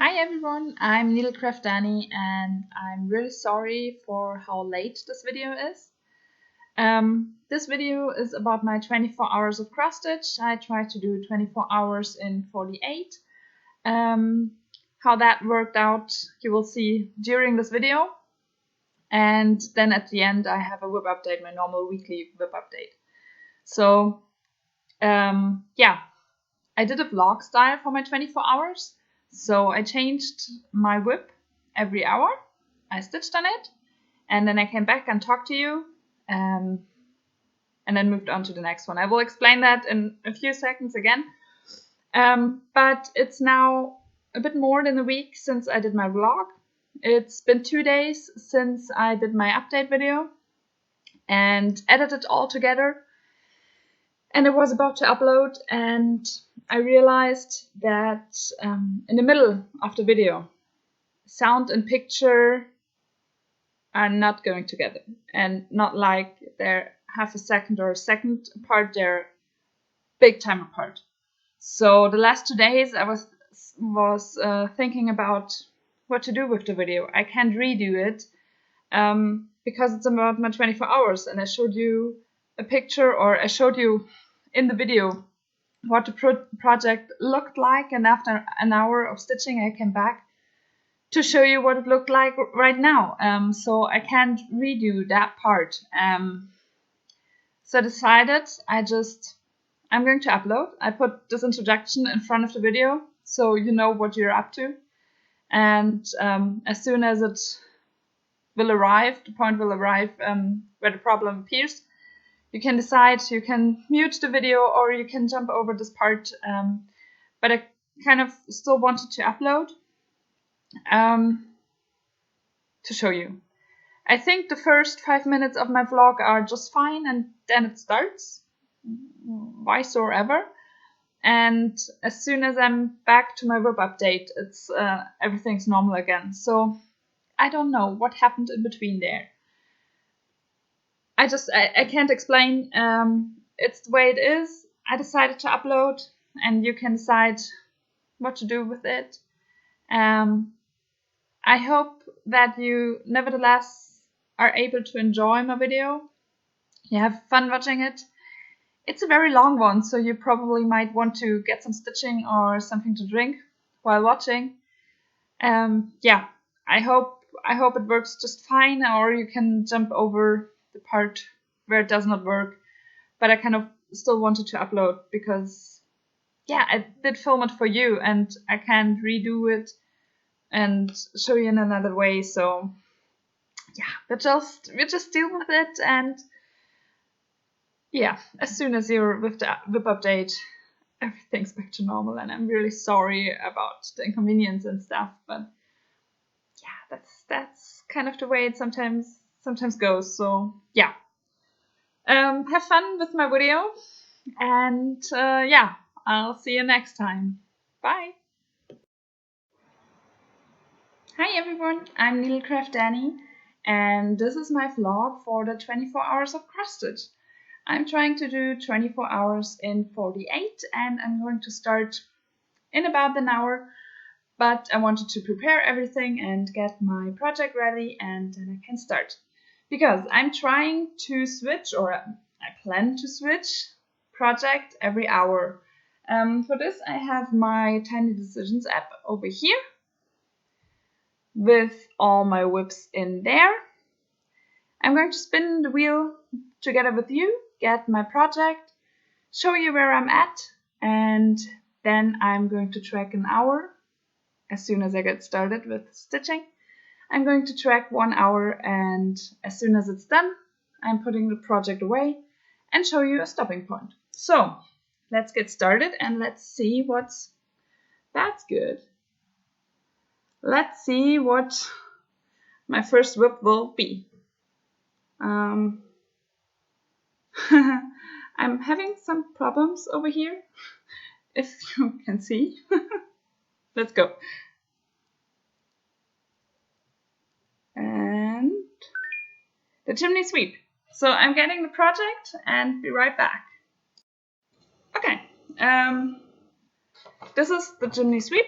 Hi everyone, I'm Needlecraft Danny and I'm really sorry for how late this video is. This video is about my 24 hours of cross stitch. I tried to do 24 hours in 48. How that worked out you will see during this video. And then at the end I have a WIP update, my normal weekly WIP update. So yeah, I did a vlog style for my 24 hours. So I changed my WIP every hour. I stitched on it, and then I came back and talked to you, and then moved on to the next one. I will explain that in a few seconds again. But it's now a bit more than a week since I did my vlog. It's been 2 days since I did my update video and edited all together. And I was about to upload, and I realized that in the middle of the video, sound and picture are not going together, and not like they're half a second or a second apart, they're big time apart. So the last 2 days I was thinking about what to do with the video. I can't redo it because it's about my 24 hours, and I showed you a picture, or I showed you in the video what the project looked like, and after an hour of stitching I came back to show you what it looked like right now. So I can't redo that part. So I decided I'm going to upload. I put this introduction in front of the video so you know what you're up to, and as soon as it will arrive, the point will arrive where the problem appears, you can decide, you can mute the video or you can jump over this part, but I kind of still wanted to upload to show you. I think the first 5 minutes of my vlog are just fine, and then it starts, whysoever. And as soon as I'm back to my WIP update, it's everything's normal again. So I don't know what happened in between there. I can't explain. It's the way it is. I decided to upload, and you can decide what to do with it. I hope that you nevertheless are able to enjoy my video. You have fun watching it. It's a very long one, so you probably might want to get some stitching or something to drink while watching. Yeah, I hope it works just fine, or you can jump over the part where it does not work. But I kind of still wanted to upload because, yeah, I did film it for you, and I can't redo it and show you in another way. So yeah, we just deal with it, and yeah, as soon as you're with the WIP update, everything's back to normal. And I'm really sorry about the inconvenience and stuff, but yeah, that's kind of the way it sometimes goes. So yeah, have fun with my video, and yeah, I'll see you next time. Bye. Hi everyone, I'm Needlecraft Danny, and this is my vlog for the 24 hours of cross stitch. I'm trying to do 24 hours in 48, and I'm going to start in about an hour, but I wanted to prepare everything and get my project ready, and then I can start. Because I'm trying to switch, or I plan to switch project every hour. For this I have my Tiny Decisions app over here, with all my WIPs in there. I'm going to spin the wheel together with you, get my project, show you where I'm at, and then I'm going to track an hour. As soon as I get started with stitching, I'm going to track 1 hour, and as soon as it's done, I'm putting the project away and show you a stopping point. So let's get started, and let's see that's good. Let's see what my first WIP will be. I'm having some problems over here, if you can see. Let's go. And the chimney sweep. So I'm getting the project and be right back. Okay, this is the chimney sweep.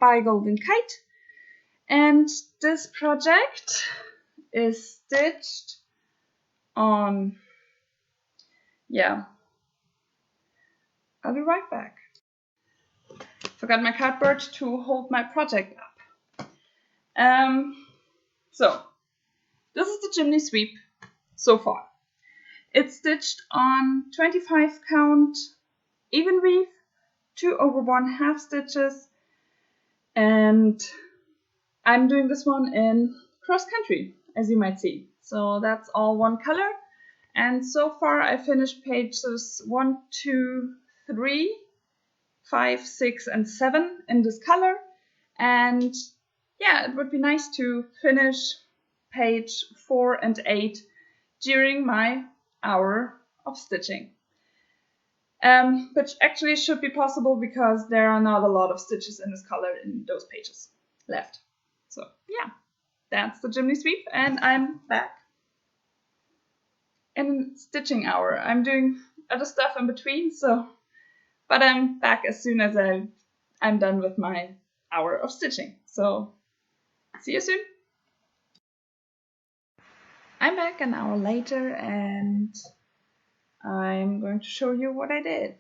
by Golden Kite. And this project is stitched on, yeah, I'll be right back. Forgot my cardboard to hold my project up. So this is the chimney sweep so far. It's stitched on 25 count even weave, 2/1/2 stitches, and I'm doing this one in cross country, as you might see. So that's all one color. And so far I finished pages 1, 2, 3, 5, 6, and 7 in this color. And yeah, it would be nice to finish page 4 and 8 during my hour of stitching. Which actually should be possible because there are not a lot of stitches in this color in those pages left. So yeah, that's the chimney sweep, and I'm back in stitching hour. I'm doing other stuff in between, but I'm back as soon as I'm done with my hour of stitching. So see you soon. I'm back an hour later, and I'm going to show you what I did.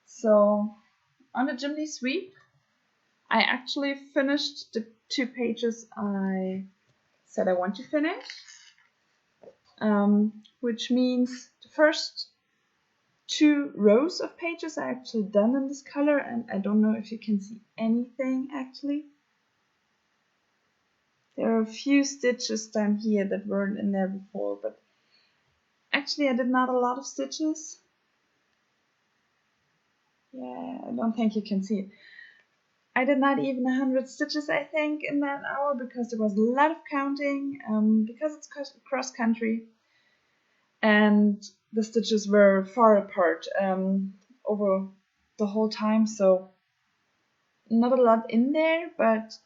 So on the chimney sweep, I actually finished the 2 pages I said I want to finish, which means the first 2 rows of pages are actually done in this color, and I don't know if you can see anything actually. There are a few stitches down here that weren't in there before, but actually I did not a lot of stitches. Yeah, I don't think you can see it. I did not even 100 stitches, I think, in that hour, because there was a lot of counting, because it's cross country, and the stitches were far apart over the whole time, so not a lot in there, but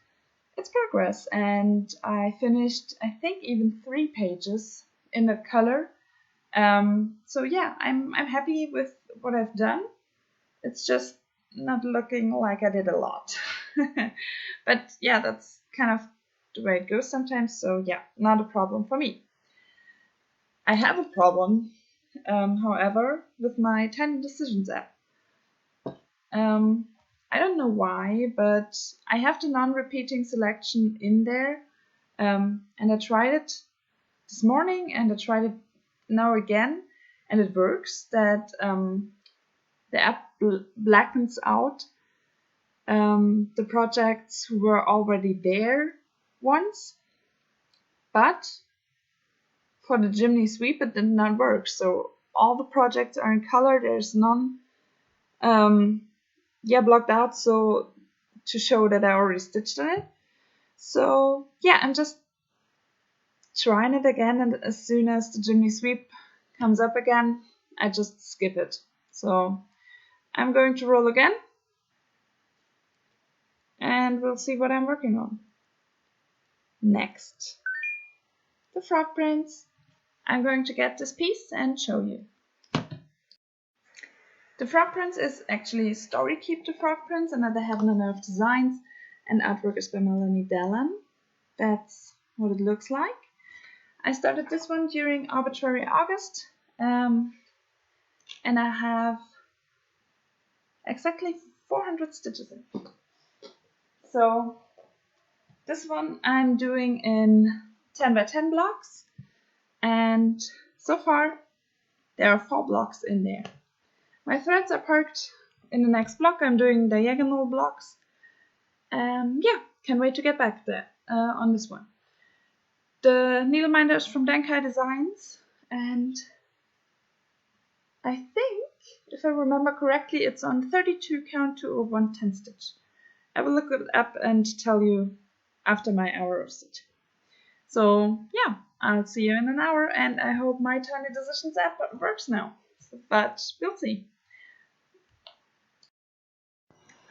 it's progress. And I finished, I think, even 3 pages in that color. So yeah, I'm happy with what I've done. It's just not looking like I did a lot. But yeah, that's kind of the way it goes sometimes, so yeah, not a problem for me. I have a problem, however, with my Tiny Decisions app. I don't know why, but I have the non-repeating selection in there, and I tried it this morning and I tried it now again, and it works that the app blackens out the projects who were already there once, but for the chimney sweep it did not work. So all the projects are in color. There's none blocked out, so to show that I already stitched in it. So yeah, I'm just trying it again, and as soon as the chimney sweep comes up again, I just skip it. So I'm going to roll again, and we'll see what I'm working on. Next, the frog prints. I'm going to get this piece and show you. The frog prints is actually Story Keep the Frog Prints, another Heaven and Earth Designs, and artwork is by Melanie Dallin. That's what it looks like. I started this one during arbitrary August, and I have exactly 400 stitches in it. So this one I'm doing in 10 by 10 blocks, and so far there are 4 blocks in there. My threads are parked in the next block. I'm doing diagonal blocks. Yeah, can't wait to get back there on this one. The needleminders from Denkai Designs, and I think, if I remember correctly, it's on 32 count to 110 stitch. I will look it up and tell you after my hour of stitching. So yeah, I'll see you in an hour, and I hope my Tiny Decisions app works now, but we'll see.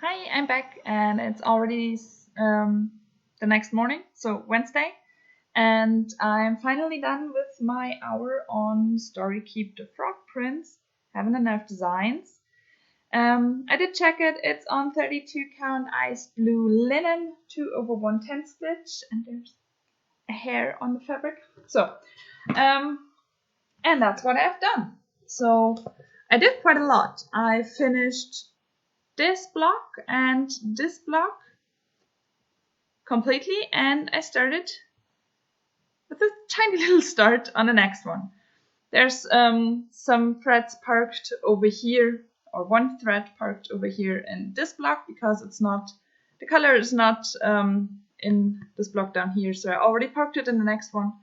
Hi, I'm back, and it's already the next morning, so Wednesday, and I'm finally done with my hour on Story Keep the Frog Prints, Heaven and Earth Designs. I did check it. It's on 32 count ice blue linen, 2/110 stitch, and there's a hair on the fabric. So, and that's what I've done. So I did quite a lot. I finished this block and this block completely, and I started with a tiny little start on the next one. There's some threads parked over here, or one thread parked over here in this block because it's not, the color is not in this block down here, so I already parked it in the next one.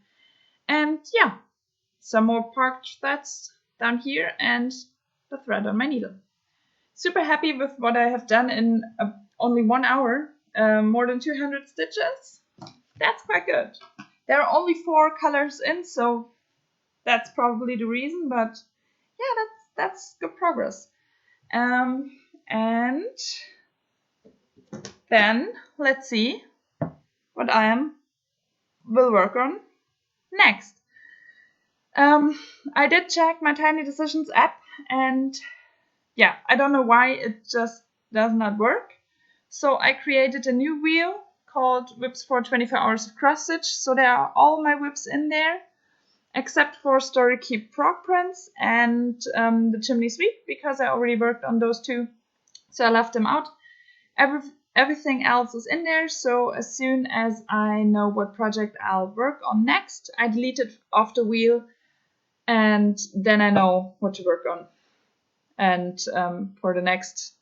And yeah, some more parked threads down here and the thread on my needle. Super happy with what I have done in only 1 hour, more than 200 stitches. That's quite good. There are only 4 colors in, so that's probably the reason, but yeah, that's good progress. And then let's see what I will work on next. I did check my Tiny Decisions app, and yeah, I don't know why it just does not work. So I created a new wheel called WIPs for 24 hours of cross stitch. So there are all my WIPs in there, except for Story Keep Frog Prints and the Chimney Sweep, because I already worked on those 2. So I left them out. Everything else is in there. So as soon as I know what project I'll work on next, I delete it off the wheel, and then I know what to work on. And for the next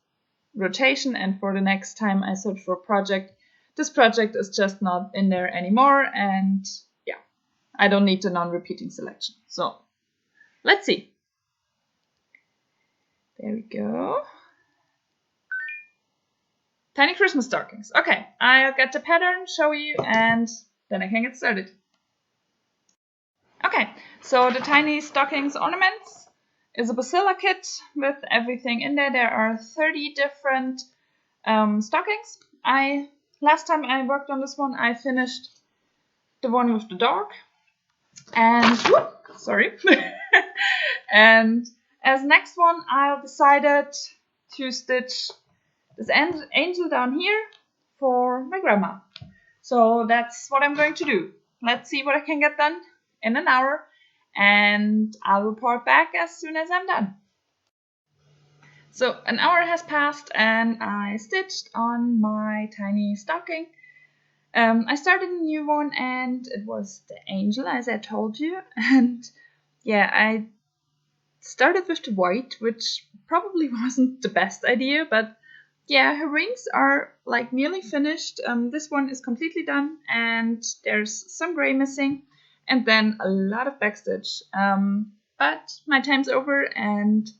rotation and for the next time I search for a project, this project is just not in there anymore, and yeah, I don't need the non-repeating selection. So let's see. There we go. Tiny Christmas stockings. Okay, I'll get the pattern, show you, and then I can get started. Okay, so the Tiny Stockings ornaments is a Bacilla kit with everything in there. There are 30 different stockings. Last time I worked on this one, I finished the one with the dog, and sorry. And as next one, I decided to stitch this angel down here for my grandma. So that's what I'm going to do. Let's see what I can get done in an hour, and I'll report back as soon as I'm done. So an hour has passed and I stitched on my tiny stocking. I started a new one, and it was the angel, as I told you. And yeah, I started with the white, which probably wasn't the best idea, but yeah, her wings are like nearly finished. This one is completely done, and there's some gray missing, and then a lot of backstitch. But my time's over, and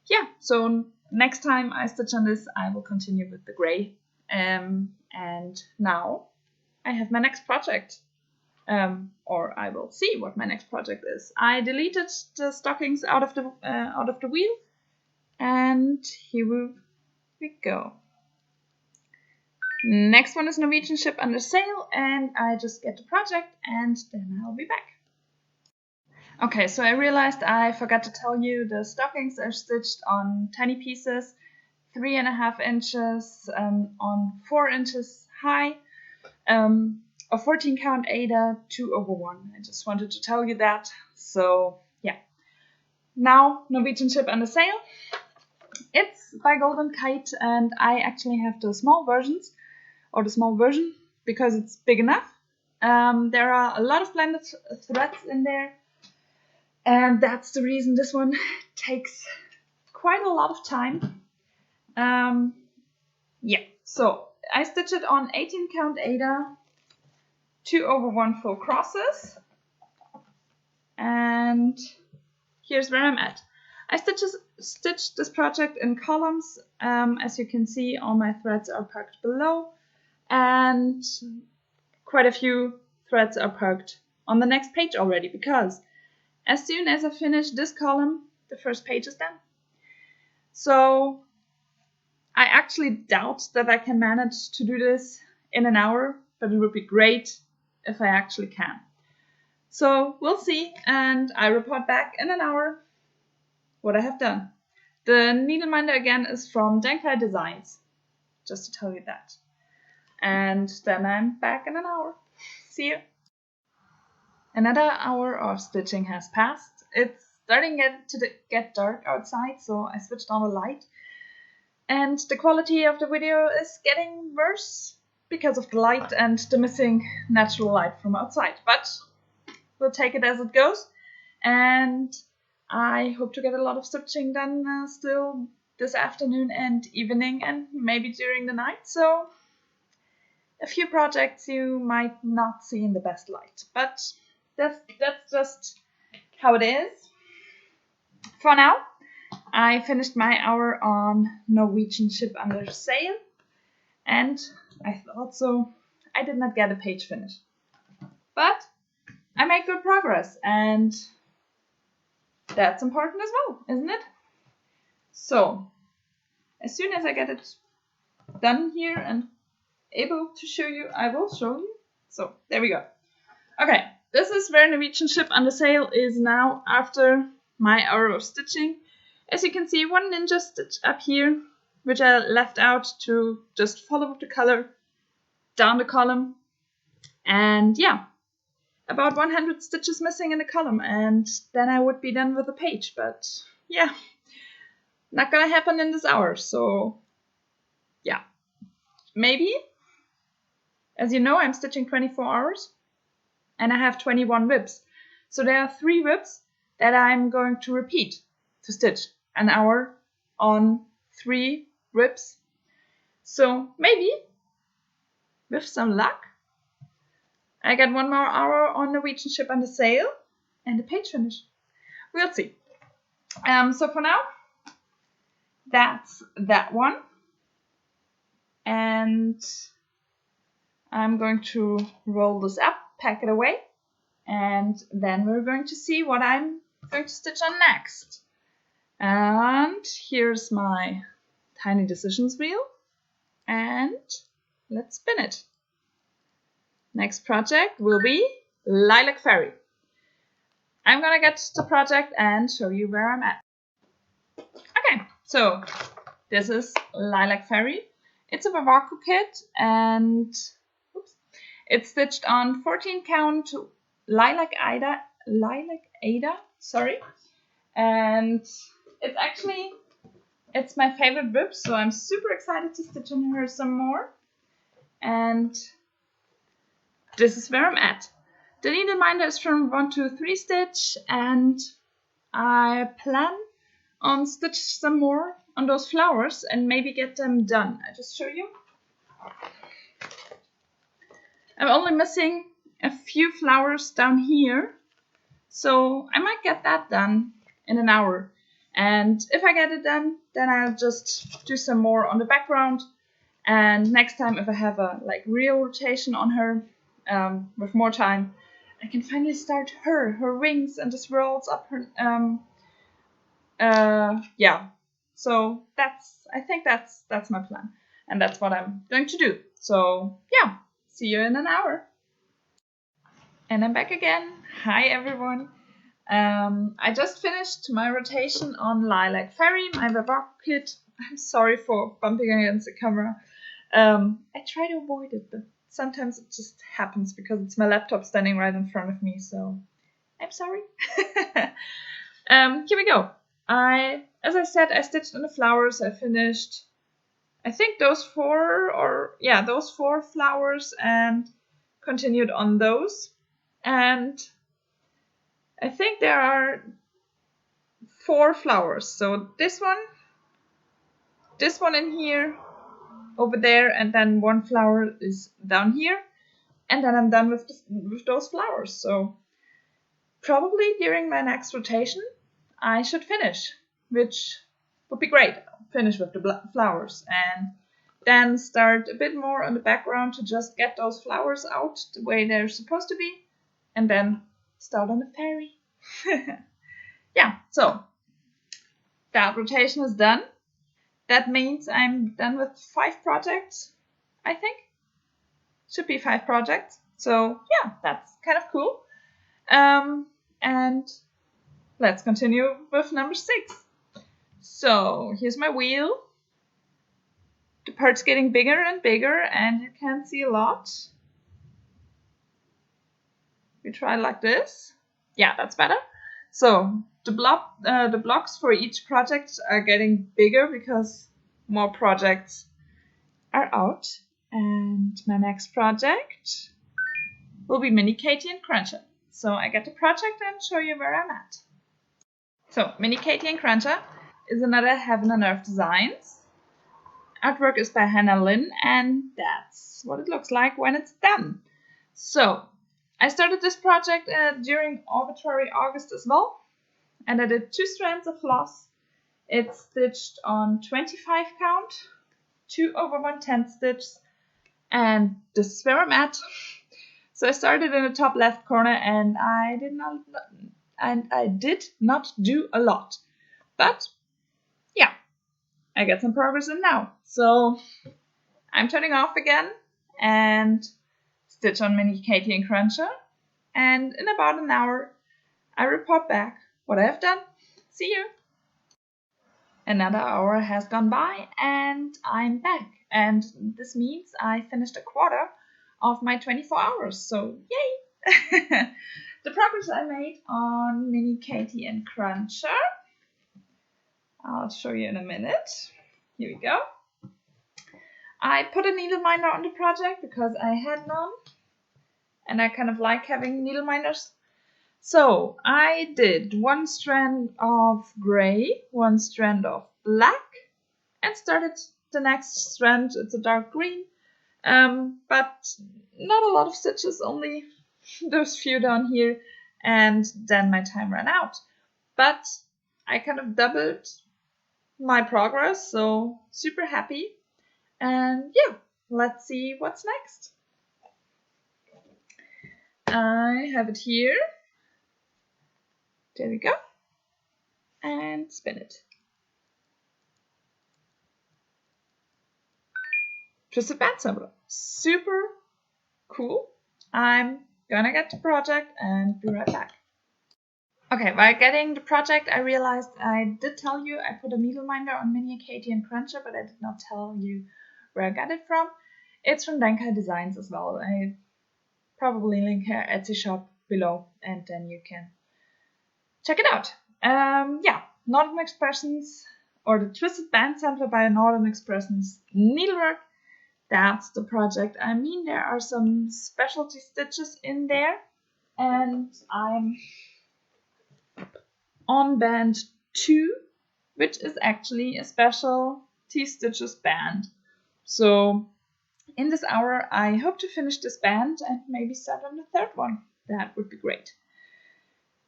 yeah, so next time I stitch on this, I will continue with the gray. And now I have my next project. Or I will see what my next project is. I deleted the stockings out of the wheel, and here we go. Next one is Norwegian Ship Under Sail, and I just get the project, and then I'll be back. Okay, so I realized I forgot to tell you the stockings are stitched on tiny pieces, 3.5 inches on 4 inches high, a 14 count Ada, 2/1. I just wanted to tell you that. So yeah. Now Norwegian Ship Under Sail. It's by Golden Kite, and I actually have the small versions, or the small version, because it's big enough. There are a lot of blended threads in there, and that's the reason this one takes quite a lot of time. Yeah, so I stitch it on 18 count Ada, 2/1 full crosses, and here's where I'm at. I stitched this project in columns. As you can see, all my threads are parked below, and quite a few threads are parked on the next page already, because as soon as I finish this column, the first page is done. So I actually doubt that I can manage to do this in an hour, but it would be great if I actually can. So we'll see, and I report back in an hour what I have done. The needleminder again is from Denkai Designs, just to tell you that. And then I'm back in an hour. See you. Another hour of stitching has passed. It's starting to get dark outside, so I switched on the light. And the quality of the video is getting worse because of the light and the missing natural light from outside. But we'll take it as it goes. And I hope to get a lot of stitching done still this afternoon and evening and maybe during the night. So a few projects you might not see in the best light. But that's just how it is. For now, I finished my hour on Norwegian Ship Under Sail, and I thought so. I did not get a page finished, but I made good progress, and that's important as well, isn't it? So, as soon as I get it done here and able to show you, I will show you. So, there we go. Okay, this is where Norwegian Ship Under Sail is now after my hour of stitching. As you can see, one ninja stitch up here, which I left out to just follow the color down the column. And yeah, about 100 stitches missing in the column, and then I would be done with the page. But yeah, not gonna happen in this hour, so yeah. Maybe, as you know, I'm stitching 24 hours, and I have 21 WIPs. So there are 3 WIPs that I'm going to repeat to stitch an hour on 3 WIPs. So maybe, with some luck, I get 1 more hour on Norwegian Ship Under Sail and the page finish. We'll see. So for now, that's that one. And I'm going to roll this up, pack it away, and then we're going to see what I'm going to stitch on next. And here's my Tiny Decisions wheel, and let's spin it. Next project will be Lilac Fairy. I'm gonna get the project and show you where I'm at. Okay, so this is Lilac Fairy. It's a Bavaco kit, and it's stitched on 14 count Lilac Ada, sorry. And it's my favorite WIP, so I'm super excited to stitch on her some more. And this is where I'm at. The needleminder is from 1 to 3 stitch, and I plan on stitch some more on those flowers and maybe get them done. I just show you. I'm only missing a few flowers down here, so I might get that done in an hour. And if I get it done, then I'll just do some more on the background. And next time, if I have a real rotation on her with more time, I can finally start her wings and the swirls up her. Yeah. So I think that's my plan, and that's what I'm going to do. So yeah, see you in an hour. And I'm back again. Hi everyone. I just finished my rotation on Lilac Fairy, my Bavaco kit. I'm sorry for bumping against the camera. I try to avoid it, but sometimes it just happens because it's my laptop standing right in front of me, so I'm sorry. Here we go. As I said, I stitched on the flowers. I finished, I think those 4 flowers and continued on those. And I think there are 4 flowers. So this one in here, over there, and then 1 flower is down here. And then I'm done with those flowers. So probably during my next rotation, I should finish, which would be great. Finish with the flowers and then start a bit more on the background to just get those flowers out the way they're supposed to be, and then start on the fairy. Yeah, so that rotation is done. That means I'm done with 5 projects, I think. Should be 5 projects. So yeah, that's kind of cool. And let's continue with number 6. So here's my wheel. The part's getting bigger and bigger and you can see a lot. We try like this. Yeah, that's better. So the blocks for each project are getting bigger because more projects are out. And my next project will be Mini Katie and Cruncher. So I get the project and show you where I'm at. So Mini Katie and Cruncher is another Heaven and Earth Designs. Artwork is by Hannah Lynn, and that's what it looks like when it's done. So I started this project during arbitrary August as well, and I did 2 strands of floss. It's stitched on 25 count, 2 over 1/10 stitches, and this is where I'm at. So I started in the top left corner, and I did not do a lot, but yeah, I get some progress in now. So I'm turning off again and stitch on Mini Katie and Cruncher, and in about an hour I report back what I have done. See you! Another hour has gone by and I'm back, and this means I finished a quarter of my 24 hours, so yay! The progress I made on Mini Katie and Cruncher, I'll show you in a minute. Here we go. I put a needle minder on the project because I had none, and I kind of like having needle minders. So I did 1 strand of gray, 1 strand of black, and started the next strand. It's a dark green, but not a lot of stitches, only those few down here, and then my time ran out. But I kind of doubled my progress, so super happy. And yeah, let's see what's next. I have it here. There we go. And spin it. Twisted band sampler. Super cool. I'm gonna get the project and be right back. Okay, while getting the project, I realized I did tell you I put a needle minder on Mini Katie and Cruncher, but I did not tell you where I got it from. It's from Denkai Designs as well. I probably link her Etsy shop below, and then you can check it out. Yeah, Northern Expressions, or the Twisted Band Sampler by Northern Expressions Needlework. That's the project. I mean, there are some specialty stitches in there, and I'm on band 2, which is actually a specialty stitches band. So in this hour, I hope to finish this band and maybe start on the 3rd one. That would be great.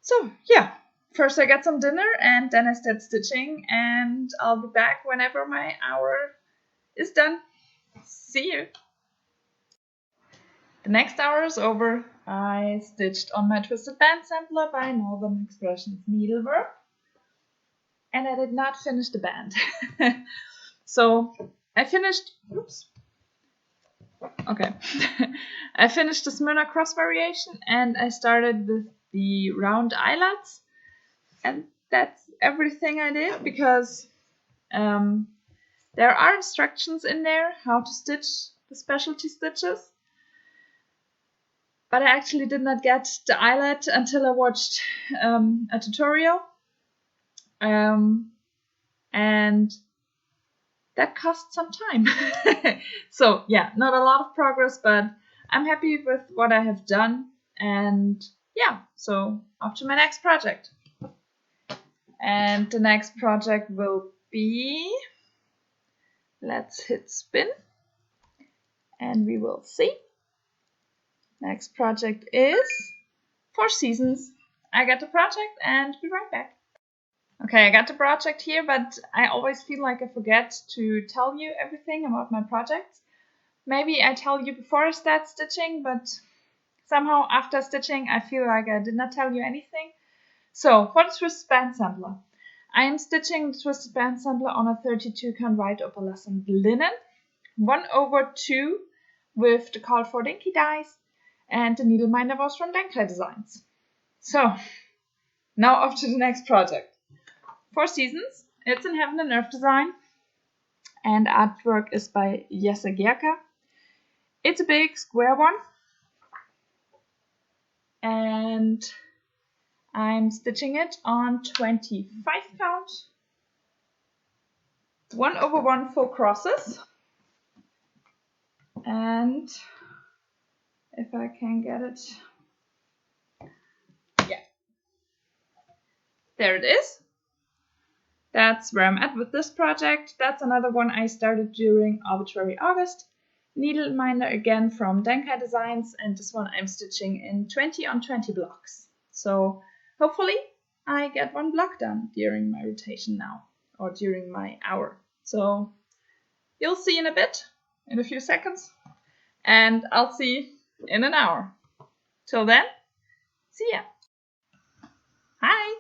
So yeah, first I get some dinner and then I start stitching, and I'll be back whenever my hour is done. See you! The next hour is over. I stitched on my Twisted Band Sampler by Northern Expressions Needlework, and I did not finish the band. So I finished, I finished the Smyrna cross variation, and I started with the round eyelets, and that's everything I did, because there are instructions in there how to stitch the specialty stitches, but I actually did not get the eyelet until I watched a tutorial, and that cost some time. So yeah, not a lot of progress, but I'm happy with what I have done, and yeah, so off to my next project. And the next project will be, let's hit spin and we will see. Next project is 4 Seasons. I got the project and be right back. Okay, I got the project here, but I always feel like I forget to tell you everything about my projects. Maybe I tell you before I start stitching, but somehow after stitching I feel like I did not tell you anything. So for the Twisted Band Sampler, I am stitching the Twisted Band Sampler on a 32 count white opalescent linen, 1/2 with the called for Dinky dies, and the needle minder was from Denkai Designs. So now off to the next project. 4 Seasons. It's in Heaven and Earth design, and artwork is by JustSewHeavenly. It's a big square one, and I'm stitching it on 25 count, 1/1 full crosses, and if I can get it, yeah, there it is. That's where I'm at with this project. That's another one I started during arbitrary August. Needleminder again from Denkai Designs, and this one I'm stitching in 20 on 20 blocks. So hopefully I get one block done during my rotation now, or during my hour. So you'll see in a bit, in a few seconds, and I'll see in an hour. Till then, see ya. Hi!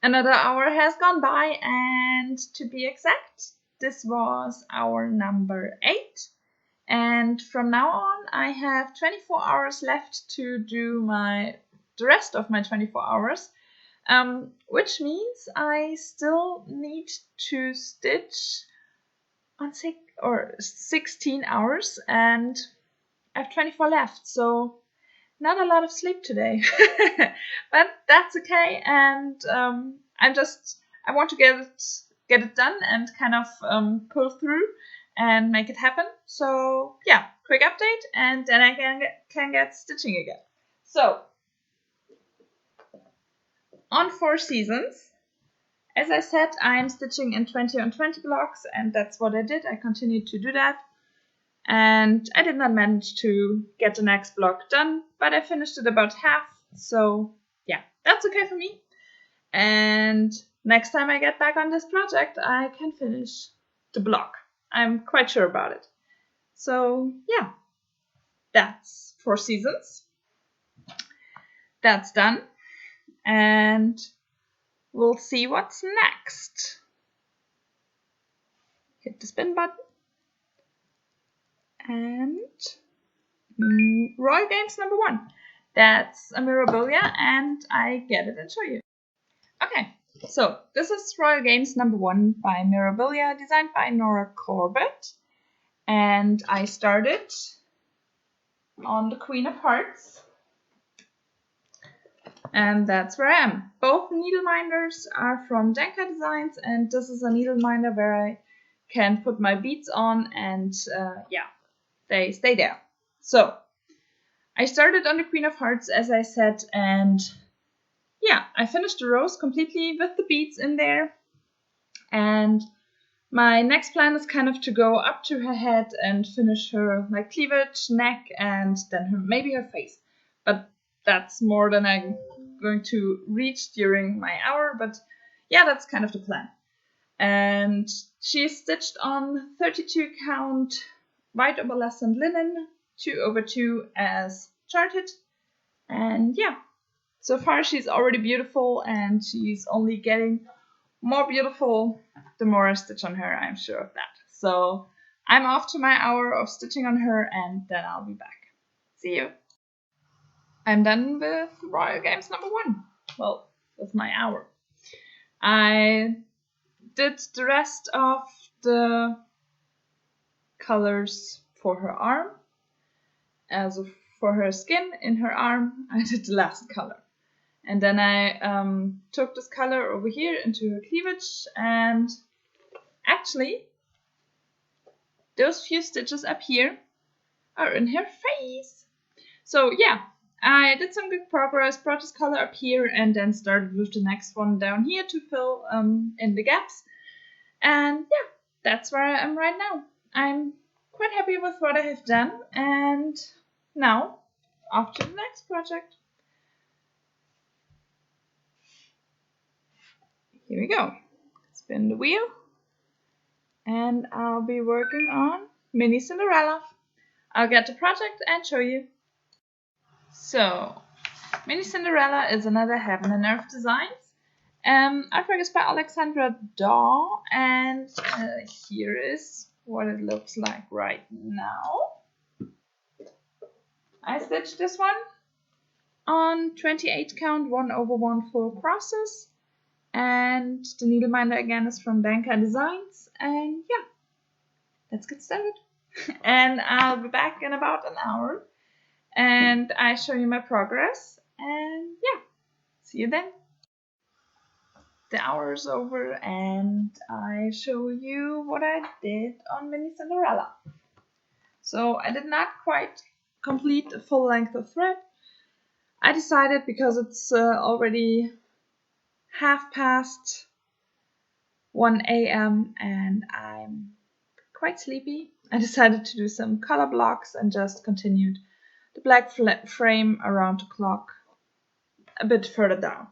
Another hour has gone by, and to be exact, this was hour number 8. And from now on, I have 24 hours left to do the rest of my 24 hours, which means I still need to stitch on 16 hours, and I have 24 left, so not a lot of sleep today. But that's okay, and I want to get it done and kind of pull through and make it happen. So yeah, quick update, and then I can get stitching again. So on 4 seasons, as I said, I'm stitching in 20 on 20 blocks, and that's what I did. I continued to do that, and I did not manage to get the next block done, but I finished it about half. So yeah, that's okay for me. And next time I get back on this project, I can finish the block. I'm quite sure about it. So yeah, that's 4 seasons. That's done. And we'll see what's next. Hit the spin button. And Royal Games number 1. That's a Mirabilia, and I get it and show you. Okay, so this is Royal Games number 1 by Mirabilia, designed by Nora Corbett. And I started on the Queen of Hearts. And that's where I am. Both needleminders are from Denkai Designs, and this is a needleminder where I can put my beads on, and yeah, they stay there. So I started on the Queen of Hearts, as I said, and yeah, I finished the rows completely with the beads in there. And my next plan is kind of to go up to her head and finish her like cleavage, neck, and then maybe her face. But that's more than I'm going to reach during my hour. But yeah, that's kind of the plan. And she is stitched on 32 count white opalescent linen, 2/2 as charted. And yeah, so far she's already beautiful, and she's only getting more beautiful the more I stitch on her, I'm sure of that. So I'm off to my hour of stitching on her, and then I'll be back. See you. I'm done with Royal Games number 1. Well, with my hour. I did the rest of the colors for her arm. As for her skin in her arm, I did the last color. And then I took this color over here into her cleavage, and actually those few stitches up here are in her face. So yeah, I did some good progress, brought this color up here, and then started with the next one down here to fill in the gaps. And yeah, that's where I am right now. I'm quite happy with what I have done, and now off to the next project. Here we go. Spin the wheel, and I'll be working on Mini Cinderella. I'll get the project and show you. So, Mini Cinderella is another Heaven and Earth Designs. Artwork is by Alexandra Daw, and here is what it looks like right now. I stitched this one on 28 count 1/1 full crosses, And the needleminder again is from Denkai Designs. And yeah, let's get started. And I'll be back in about an hour. And I show you my progress. And yeah, see you then. The hour is over and I show you what I did on Mini Cinderella. So I did not quite complete a full length of thread. I decided, because it's already 1:30 a.m. and I'm quite sleepy, I decided to do some color blocks and just continued the black frame around the clock a bit further down.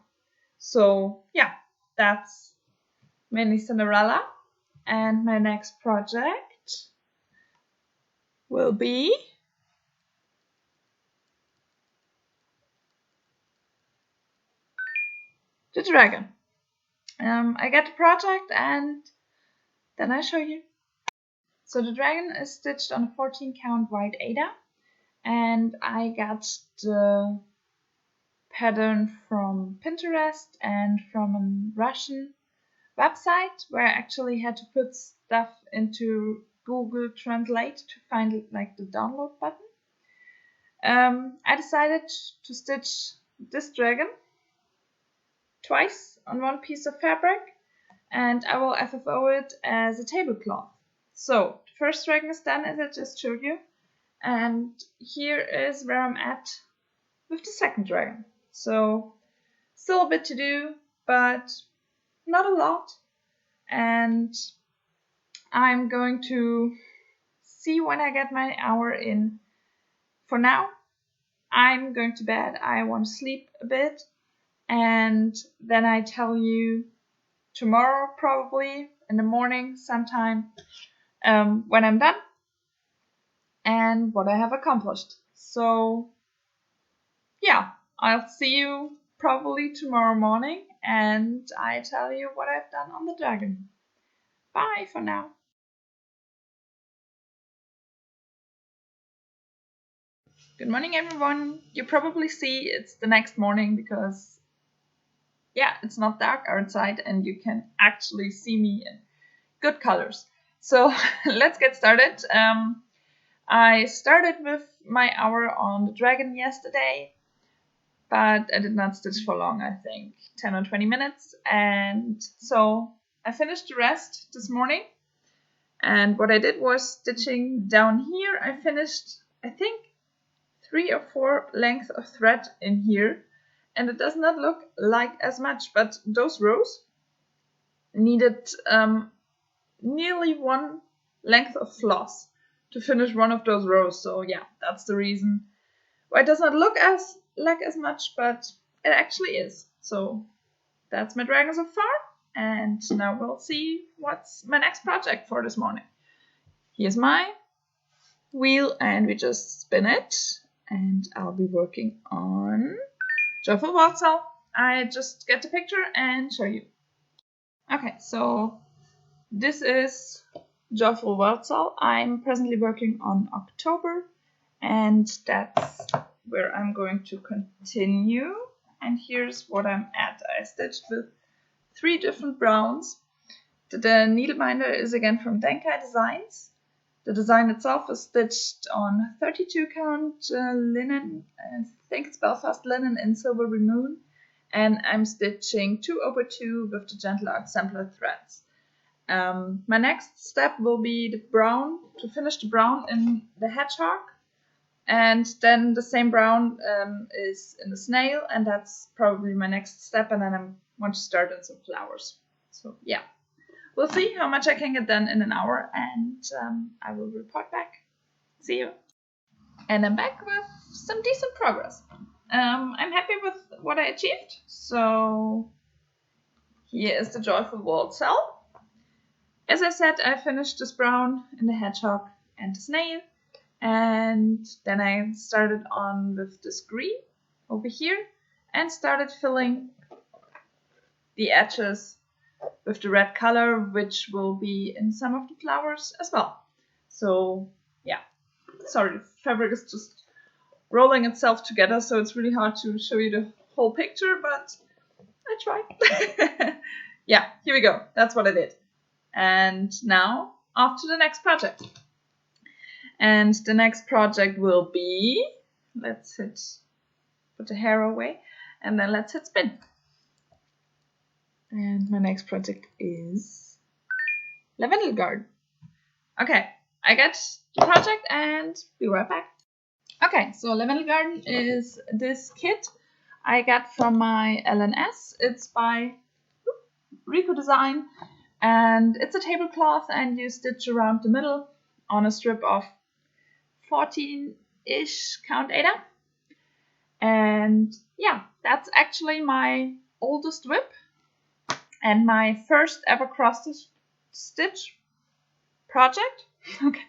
So yeah, that's Mini Cinderella, and my next project will be the dragon. I get the project and then I show you. So the dragon is stitched on a 14 count white Ada, and I got the pattern from Pinterest and from a Russian website where I actually had to put stuff into Google Translate to find like the download button. I decided to stitch this dragon twice on one piece of fabric, and I will FFO it as a tablecloth. So the first dragon is done, as I just showed you, and here is where I'm at with the second dragon. So still a bit to do, but not a lot, and I'm going to see when I get my hour in. For now, I'm going to bed. I want to sleep a bit, and then I tell you tomorrow, probably in the morning sometime, when I'm done and what I have accomplished. So yeah, I'll see you probably tomorrow morning and I tell you what I've done on the dragon. Bye for now. Good morning, everyone. You probably see it's the next morning because yeah, it's not dark outside and you can actually see me in good colors. So let's get started. I started with my hour on the dragon yesterday, but I did not stitch for long, I think 10 or 20 minutes. And so I finished the rest this morning. And what I did was stitching down here. I finished, I think, 3 or 4 lengths of thread in here. And it does not look like as much, but those rows needed nearly 1 length of floss to finish one of those rows. So yeah, that's the reason why it does not look like as much, but it actually is. So that's my dragon so far, and now we'll see what's my next project for this morning. Here's my wheel, and we just spin it, and I'll be working on Joyful Waltzel. I just get the picture and show you. Okay, so this is Joyful Waltzel. I'm presently working on October, and that's where I'm going to continue. And here's what I'm at. I stitched with 3 different browns. The needleminder is again from Denkai Designs. The design itself is stitched on 32 count linen, I think it's Belfast linen in Silvery Moon, and I'm stitching 2/2 with the Gentle Art Sampler threads. My next step will be the brown, to finish the brown in the hedgehog, and then the same brown is in the snail, and that's probably my next step, and then I want to start on some flowers. So yeah, we'll see how much I can get done in an hour, and I will report back. See you. And I'm back with some decent progress. I'm happy with what I achieved. So here is the Joyful Waltzel. As I said, I finished this brown in the hedgehog and the snail, and then I started on with this green over here and started filling the edges with the red color, which will be in some of the flowers as well. So yeah, sorry, the fabric is just rolling itself together, so it's really hard to show you the whole picture, but I tried. Yeah, here we go. That's what I did. And now off to the next project. And the next project will be, put the hair away, and then let's hit spin. And my next project is Lavendel Garden. Okay, I get the project and be right back. Okay, so Lavendel Garden is this kit I got from my LNS. It's by Rico Design, and it's a tablecloth, and you stitch around the middle on a strip of 14-ish count Ada. And yeah, that's actually my oldest WIP and my first ever cross stitch project. Okay.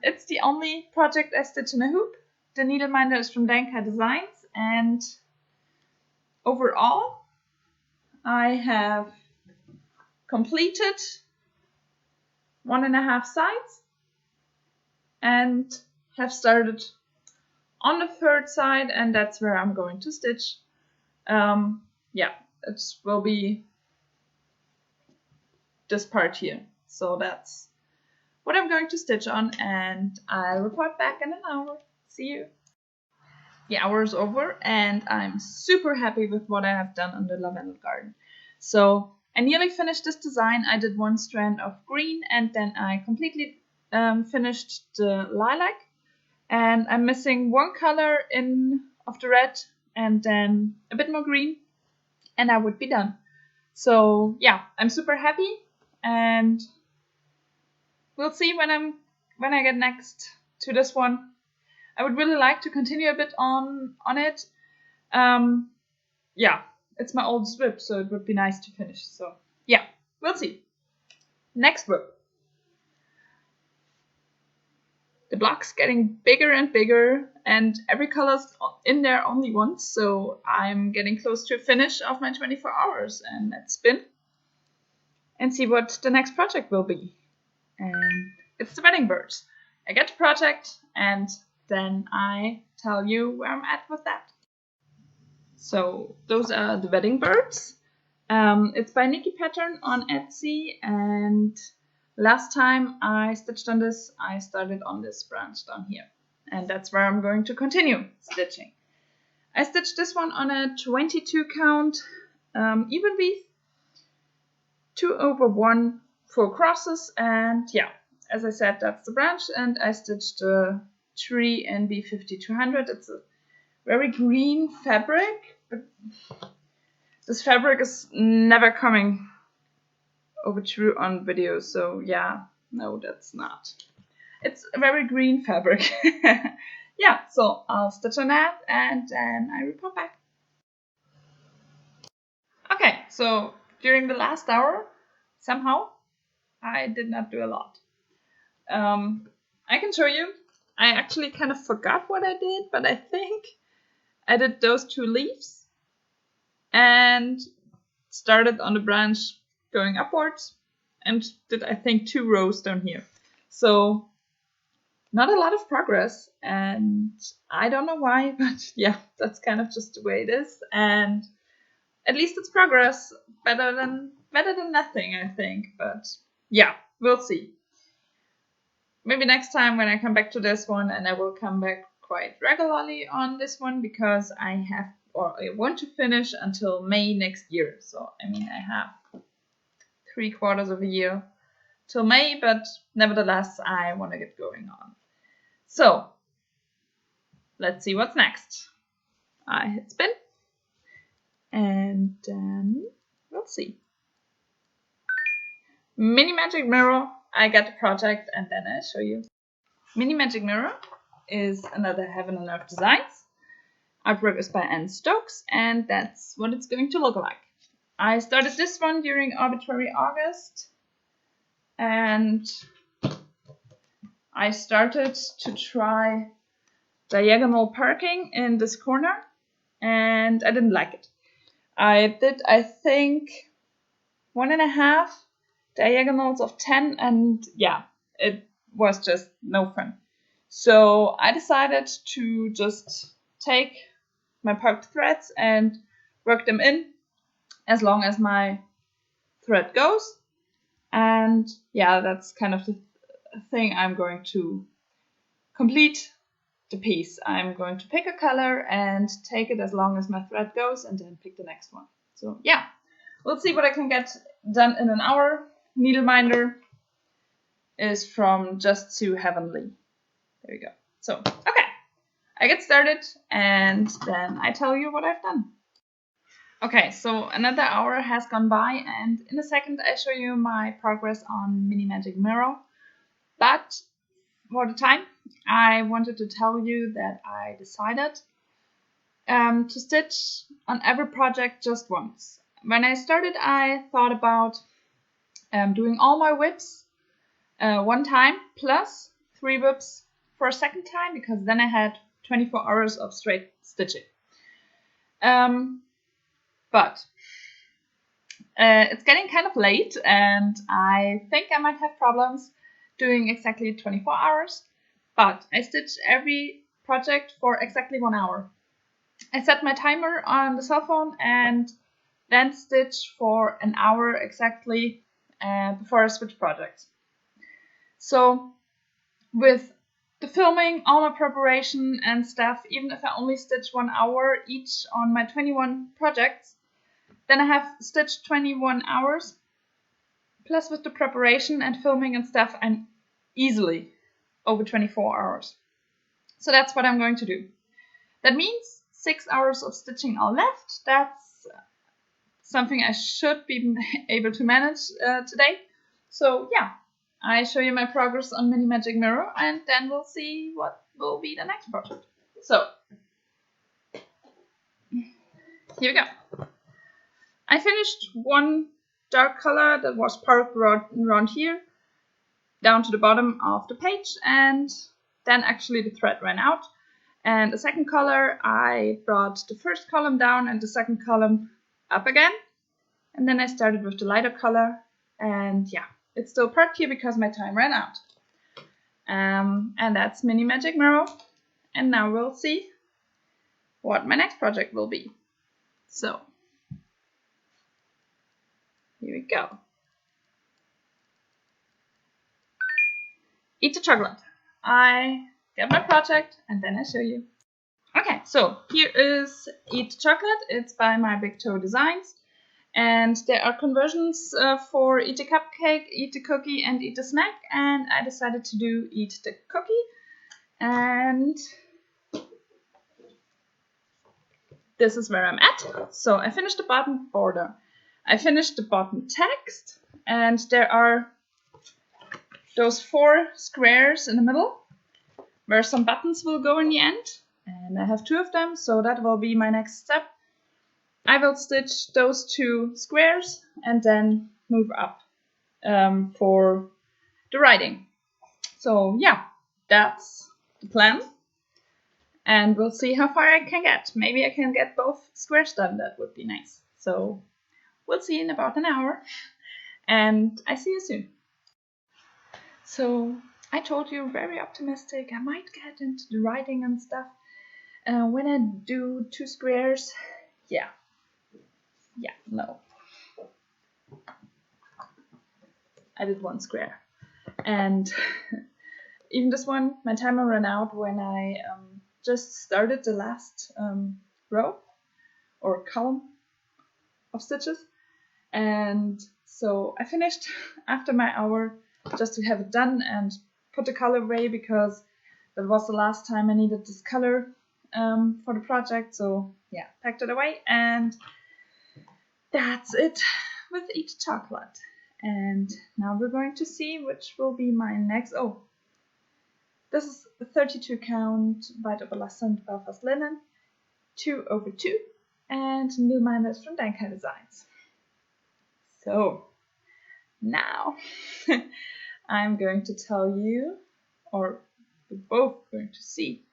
It's the only project I stitch in a hoop. The needleminder is from Denkai Designs, and overall I have completed 1.5 sides and have started on the 3rd side, and that's where I'm going to stitch. Yeah, it will be this part here. So that's what I'm going to stitch on, and I'll report back in an hour. See you. The hour is over, and I'm super happy with what I have done on the Lavendel Garden. So I nearly finished this design. I did 1 strand of green, and then I completely finished the lilac. And I'm missing 1 color of the red, and then a bit more green, and I would be done. So yeah, I'm super happy, and we'll see when I get next to this one. I would really like to continue a bit on it. Yeah, it's my oldest WIP, so it would be nice to finish. So yeah, we'll see. Next WIP. The block's getting bigger and bigger, and every color's in there only once, so I'm getting close to a finish of my 24 hours. And let's spin and see what the next project will be. And it's the wedding birds. I get the project, and then I tell you where I'm at with that. So those are the wedding birds. It's by Nikki Pattern on Etsy, and last time I stitched on this, I started on this branch down here, and that's where I'm going to continue stitching. I stitched this one on a 22 count even weave, 2/1 4 crosses, and yeah, as I said, that's the branch, and I stitched the tree in B50-200. It's a very green fabric, but this fabric is never coming over true on video, so yeah, no, that's not. It's a very green fabric. Yeah, so I'll stitch on that, and then I report back. Okay, so during the last hour, somehow, I did not do a lot. I can show you. I actually kind of forgot what I did, but I think I did those 2 leaves and started on the branch going upwards and did, I think, 2 rows down here. So not a lot of progress, and I don't know why, but yeah, that's kind of just the way it is. And at least it's progress, better than nothing, I think. But yeah, we'll see. Maybe next time when I come back to this one, and I will come back quite regularly on this one, because I want to finish until May next year. So I mean, I have 3/4 of a year till May, but nevertheless I want to get going on. So let's see what's next. I hit spin, and then we'll see. Mini Magic Mirror, I get the project, and then I'll show you. Mini Magic Mirror is another Heaven and Earth Designs. Artwork is by Anne Stokes, and that's what it's going to look like. I started this one during arbitrary August, and I started to try diagonal parking in this corner, and I didn't like it. I did, I think, 1.5 diagonals of 10, and yeah, it was just no fun. So I decided to just take my parked threads and work them in as long as my thread goes. And yeah, that's kind of the thing I'm going to complete the piece. I'm going to pick a color and take it as long as my thread goes and then pick the next one. So yeah, we'll see what I can get done in an hour. Needleminder is from JustSewHeavenly. There we go. So, okay, I get started and then I tell you what I've done. Okay, so another hour has gone by and in a second I show you my progress on Mini Magic Mirror. But for the time, I wanted to tell you that I decided to stitch on every project just once. When I started, I thought about doing all my WIPs one time plus 3 WIPs for a second time, because then I had 24 hours of straight stitching. But it's getting kind of late and I think I might have problems doing exactly 24 hours, but I stitch every project for exactly 1 hour. I set my timer on the cell phone and then stitch for an hour exactly before I switch projects. So with the filming, all my preparation and stuff, even if I only stitch 1 hour each on my 21 projects, then I have stitched 21 hours. Plus with the preparation and filming and stuff, I'm easily over 24 hours. So that's what I'm going to do. That means 6 hours of stitching are left. That's something I should be able to manage today. So yeah, I show you my progress on Mini Magic Mirror and then we'll see what will be the next project. So here we go. I finished one dark color that was parked around here down to the bottom of the page, and then actually the thread ran out. And the second color, I brought the first column down and the second column up again. And then I started with the lighter color, and yeah, it's still parked here because my time ran out. And that's Mini Magic Mirror. And now we'll see what my next project will be. So here we go. Eat the chocolate. I get my project and then I show you. Okay, so here is Eat the Chocolate. It's by my Big Toe Designs. And there are conversions for Eat the Cupcake, Eat the Cookie, and Eat the Snack. And I decided to do Eat the Cookie. And this is where I'm at. So I finished the bottom border. I finished the bottom text. And there are those 4 squares in the middle where some buttons will go in the end. And I have 2 of them, so that will be my next step. I will stitch those 2 squares and then move up for the writing. So yeah, that's the plan. And we'll see how far I can get. Maybe I can get both squares done, that would be nice. So we'll see in about an hour. And I see you soon. So I told you, very optimistic. I might get into the writing and stuff. When I do 2 squares, no. I did 1 square. And even this one, my timer ran out when I just started the last row or column of stitches. And so I finished after my hour just to have it done and put the color away, because that was the last time I needed this color for the project. So yeah, packed it away, and that's it with Eat Chocolate. And now we're going to see which will be my next. Oh, this is a 32 count White Opalescent Belfast Linen, 2/2, and needleminders from Denkai Designs. So now I'm going to tell you, or we're both going to see,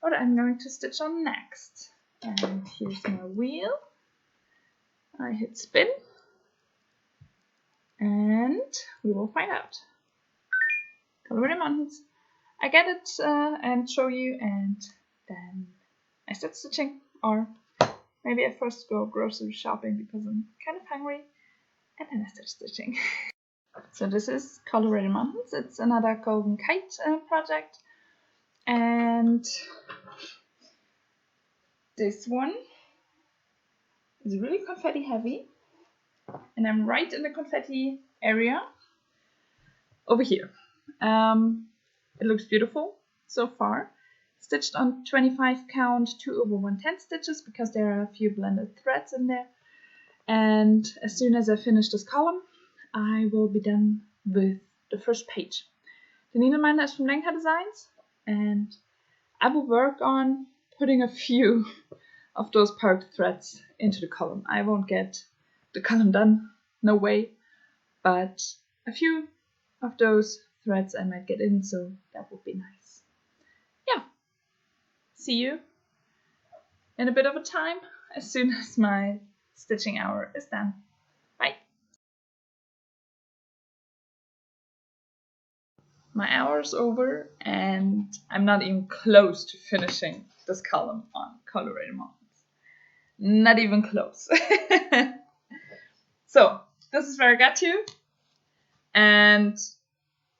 what I'm going to stitch on next. And here's my wheel. I hit spin, and we will find out. Color the mountains. I get it and show you, and then I start stitching, or maybe I first go grocery shopping because I'm kind of hungry, and then I start stitching. So this is Colorated Mountains. It's another golden kite project, and this one is really confetti heavy, and I'm right in the confetti area over here. It looks beautiful so far. Stitched on 25 count 2/110 stitches because there are a few blended threads in there. And as soon as I finish this column, I will be done with the first page. The needleminder is from Denkai Designs, and I will work on putting a few of those parked threads into the column. I won't get the column done, no way, but a few of those threads I might get in, so that would be nice. Yeah, see you in a bit of a time as soon as my stitching hour is done. Bye. My hour's over and I'm not even close to finishing this column on Colorated Mountains. Not even close. So this is where I got to, and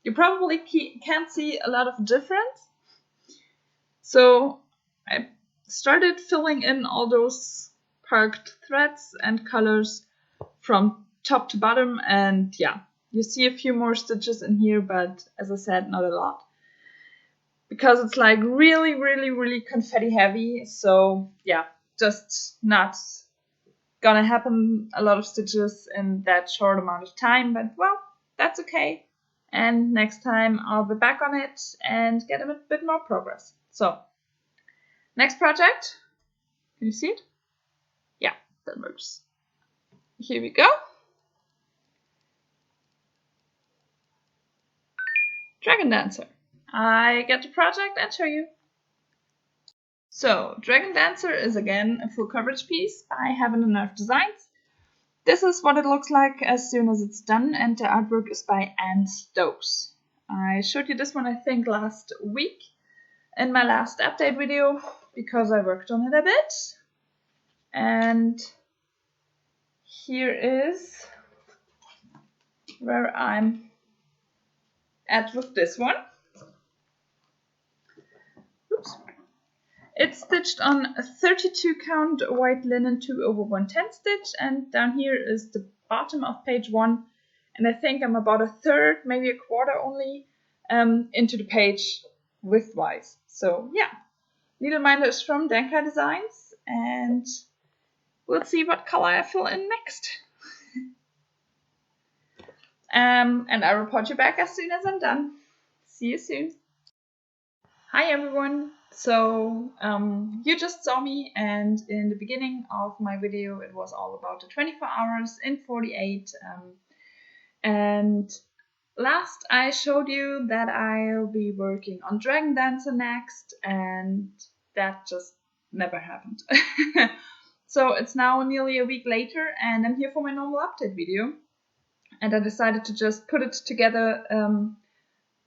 you probably can't see a lot of difference. So I started filling in all those parked threads and colors from top to bottom, and yeah, you see a few more stitches in here, but as I said, not a lot. Because it's like really confetti heavy, so yeah, just not gonna happen a lot of stitches in that short amount of time, but well, that's okay. And next time I'll be back on it and get a bit more progress. So, next project, can you see it? Yeah, that works. Here we go. Dragon Dancer. I get the project and show you. So, Dragon Dancer is again a full coverage piece by Heaven and Earth Designs. This is what it looks like as soon as it's done, and the artwork is by Anne Stokes. I showed you this one I think last week in my last update video because I worked on it a bit. And here is where I'm at with this one. Oops. It's stitched on a 32 count white linen 2/110 stitch, and down here is the bottom of page 1, and I think I'm about a third, maybe a quarter only, into the page width-wise. So yeah, needleminder is from Denkai Designs, and we'll see what color I fill in next. And I will report you back as soon as I'm done. See you soon. Hi everyone. So you just saw me, and in the beginning of my video it was all about the 24 hours in 48, and last I showed you that I'll be working on Dragon Dancer next, and that just never happened. So it's now nearly a week later and I'm here for my normal update video, and I decided to just put it together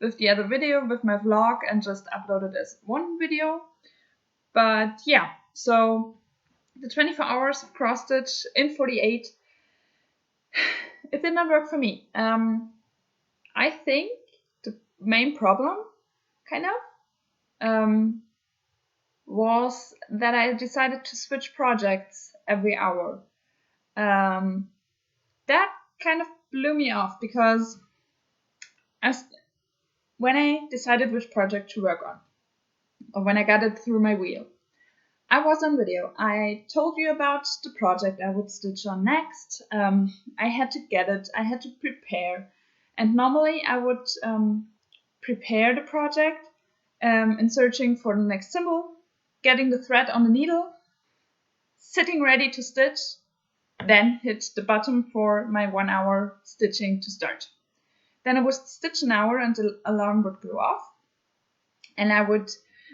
with the other video, with my vlog, and just upload it as one video. But yeah, so the 24 hours of cross stitch in 48, it did not work for me. I think the main problem, kind of, was that I decided to switch projects every hour. That kind of blew me off because when I decided which project to work on, or when I got it through my wheel, I was on video. I told you about the project I would stitch on next. I had to get it, I had to prepare. And normally I would prepare the project in searching for the next symbol, getting the thread on the needle, sitting ready to stitch, then hit the button for my 1 hour stitching to start. Then I would stitch an hour until the alarm would go off. And I would,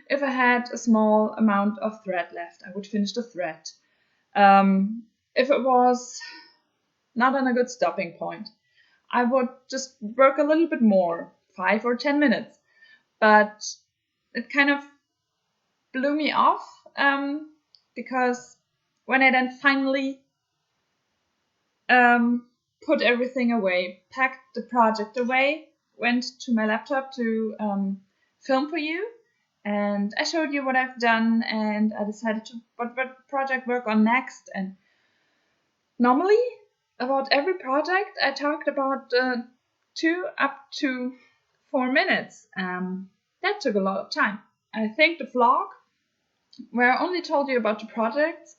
if I had a small amount of thread left, I would finish the thread. If it was not on a good stopping point, I would just work a little bit more, 5 or 10 minutes. But it kind of blew me off because when I then finally put everything away, packed the project away, went to my laptop to film for you, and I showed you what I've done, and I decided to what project work on next. And normally, about every project, I talked about 2 up to 4 minutes. That took a lot of time. I think the vlog, where I only told you about the projects,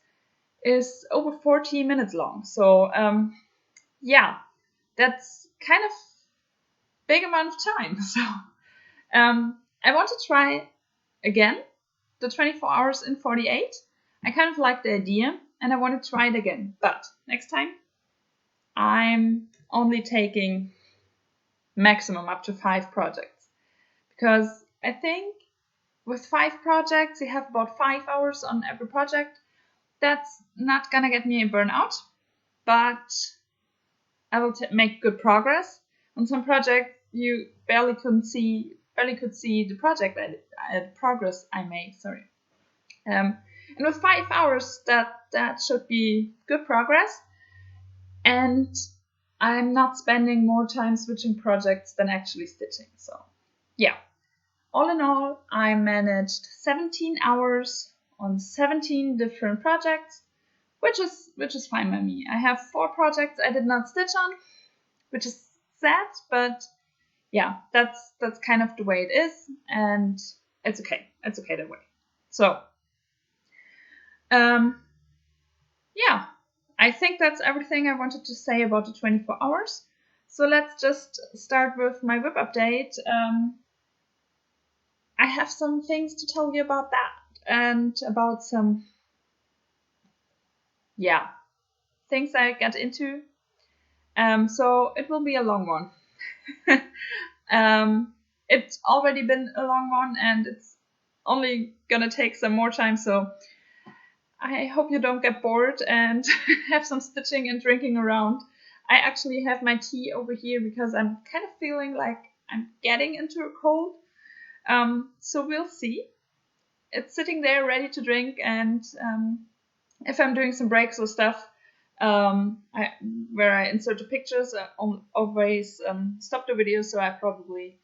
is over 40 minutes long. So yeah, that's kind of big amount of time. So I want to try again the 24 hours in 48. I kind of like the idea and I want to try it again. But next time I'm only taking maximum up to 5 projects, because I think with 5 projects you have about 5 hours on every project. That's not gonna get me a burnout, but I will make good progress. On some project you barely could see the project progress I made. Sorry. And with 5 hours, that should be good progress. And I'm not spending more time switching projects than actually stitching. So yeah, all in all, I managed 17 hours on 17 different projects, which is fine by me. I have 4 projects I did not stitch on, which is sad, but yeah, that's kind of the way it is, and it's okay. It's okay that way. So yeah, I think that's everything I wanted to say about the 24 hours. So let's just start with my WIP update. I have some things to tell you about that, and about some things I get into. So it will be a long one. It's already been a long one, and it's only gonna take some more time, so I hope you don't get bored and have some stitching and drinking around. I actually have my tea over here because I'm kind of feeling like I'm getting into a cold. So we'll see. It's sitting there ready to drink, and if I'm doing some breaks or stuff, where I insert the pictures, I always stop the video, so I probably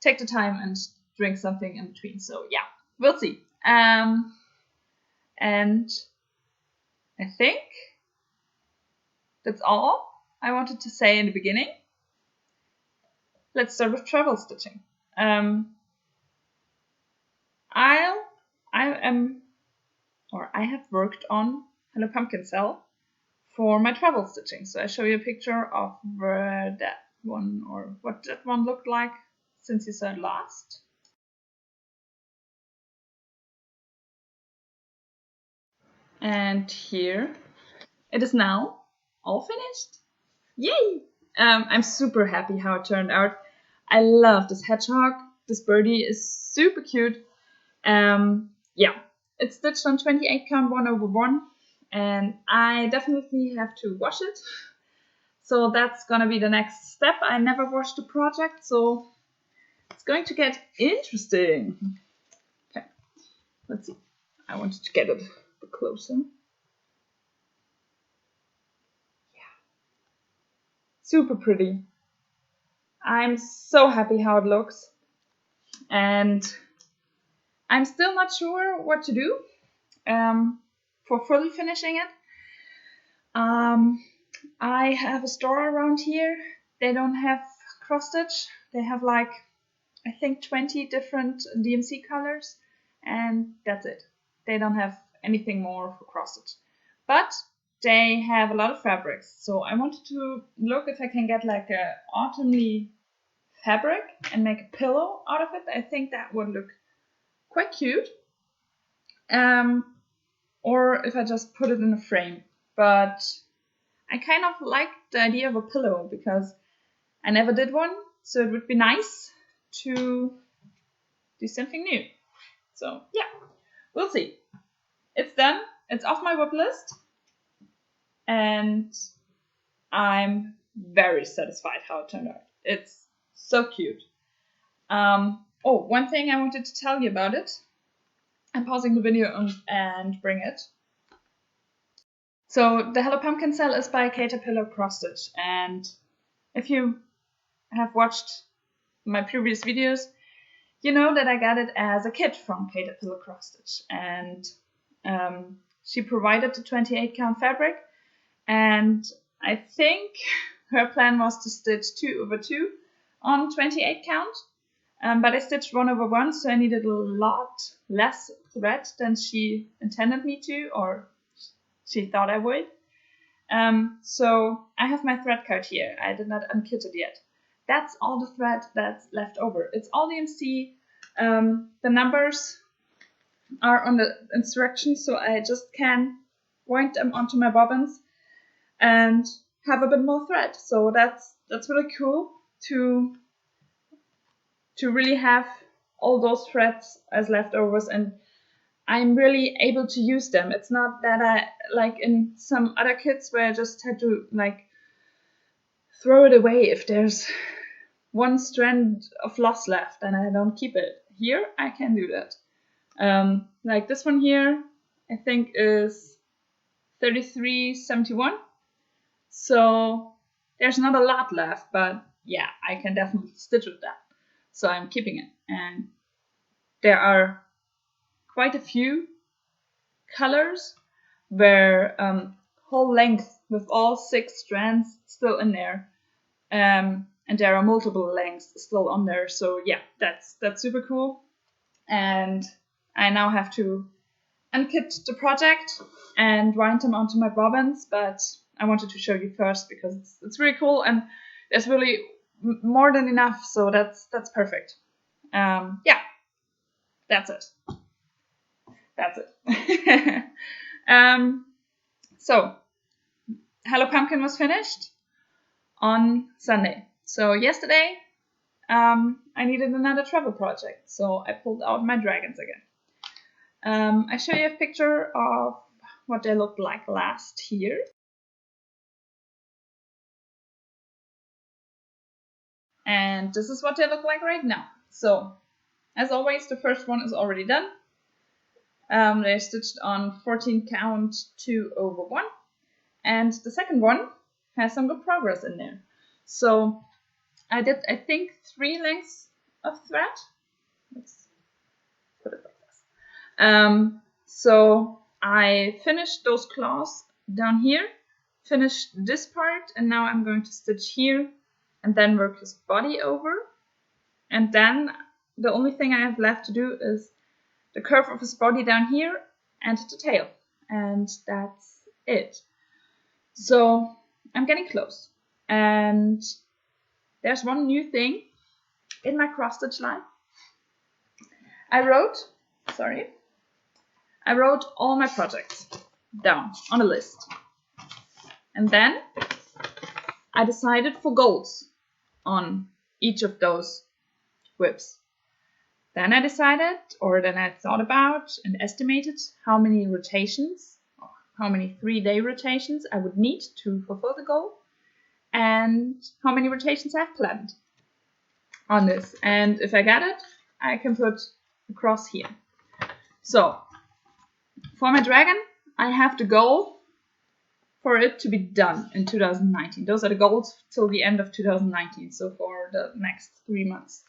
take the time and drink something in between. So yeah, we'll see. And I think that's all I wanted to say in the beginning. Let's start with travel stitching. I have worked on Hello Pumpkin Cell for my travel stitching. So I show you a picture of where that one, or what that one looked like since you saw it last. And here it is now, all finished. Yay! I'm super happy how it turned out. I love this hedgehog. This birdie is super cute. Yeah, it's stitched on 28 count 1/1, and I definitely have to wash it. So that's gonna be the next step. I never washed the project, so it's going to get interesting. Okay, let's see. I wanted to get it a bit closer. Yeah, super pretty. I'm so happy how it looks, and I'm still not sure what to do for fully finishing it. I have a store around here. They don't have cross stitch. They have like, I think 20 different DMC colors, and that's it. They don't have anything more for cross stitch. But they have a lot of fabrics. So I wanted to look if I can get like a autumny fabric and make a pillow out of it. I think that would look quite cute. Or if I just put it in a frame. But I kind of like the idea of a pillow because I never did one, so it would be nice to do something new. So yeah, we'll see. It's done. It's off my WIP list, and I'm very satisfied how it turned out. It's so cute. Oh, one thing I wanted to tell you about it. I'm pausing the video and bring it. So the Hello Pumpkin cell is by Caterpillar Cross Stitch, and if you have watched my previous videos, you know that I got it as a kit from Caterpillar Cross Stitch, and she provided the 28 count fabric, and I think her plan was to stitch 2 over 2 on 28 count, but I stitched 1 over 1, so I needed a lot less thread than she intended me to, or she thought I would. So I have my thread count here. I did not unkit it yet. That's all the thread that's left over. It's all DMC. The numbers are on the instructions, so I just can wind them onto my bobbins and have a bit more thread. So that's really cool to really have all those threads as leftovers, and I'm really able to use them. It's not that I, like in some other kits where I just had to like throw it away if there's one strand of loss left and I don't keep it. Here I can do that. Like this one here, I think is 33.71. So there's not a lot left, but yeah, I can definitely stitch with that. So I'm keeping it. And there are quite a few colors where whole length with all 6 strands still in there. And there are multiple lengths still on there. So yeah, that's super cool. And I now have to unkit the project and wind them onto my bobbins, but I wanted to show you first because it's really cool and there's really more than enough, so that's perfect. Yeah, that's it. That's it. So Hello Pumpkin was finished on Sunday. So yesterday I needed another travel project, so I pulled out my dragons again. I show you a picture of what they looked like last year. And this is what they look like right now. So, as always, the first one is already done. They're stitched on 14 count 2 over 1. And the second one has some good progress in there. So, I did, I think, 3 lengths of thread. Let's put it like this. So, I finished those claws down here, finished this part, and now I'm going to stitch here and then work his body over. And then the only thing I have left to do is the curve of his body down here and the tail. And that's it. So I'm getting close. And there's one new thing in my cross stitch line. I wrote all my projects down on a list. And then I decided for goals on each of those WIPs. Then I thought about and estimated how many rotations, how many 3-day rotations I would need to fulfill the goal, and how many rotations I've planned on this. And if I get it, I can put a cross here. So for my dragon, I have the goal for it to be done in 2019. Those are the goals till the end of 2019, so for the next 3 months.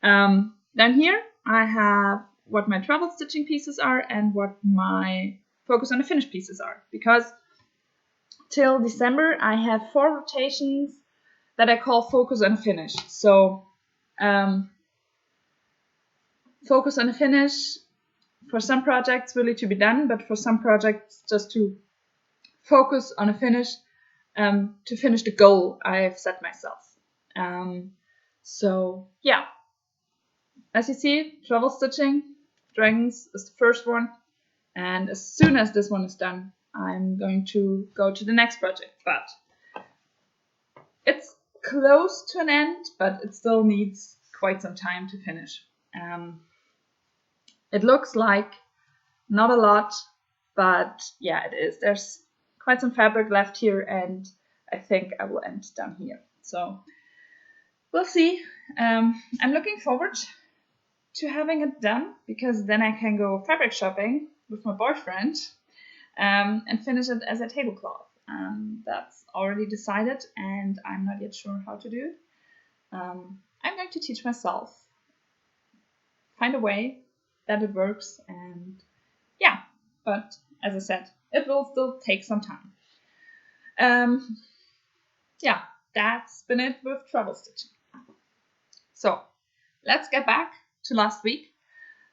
Then here I have what my travel stitching pieces are and what my focus on the finish pieces are. Because till December I have 4 rotations that I call focus on the finish. So focus on the finish for some projects really to be done, but for some projects just to focus on a finish to finish the goal I've set myself. So yeah, as you see, travel stitching dragons is the first one, and as soon as this one is done, I'm going to go to the next project. But it's close to an end, but it still needs quite some time to finish. It looks like not a lot, but yeah, it is. There's quite some fabric left here, and I think I will end down here. So we'll see. I'm looking forward to having it done, because then I can go fabric shopping with my boyfriend and finish it as a tablecloth. That's already decided, and I'm not yet sure how to do it. I'm going to teach myself, find a way that it works, and yeah, but as I said, it will still take some time. Yeah, that's been it with trouble stitching. So let's get back to last week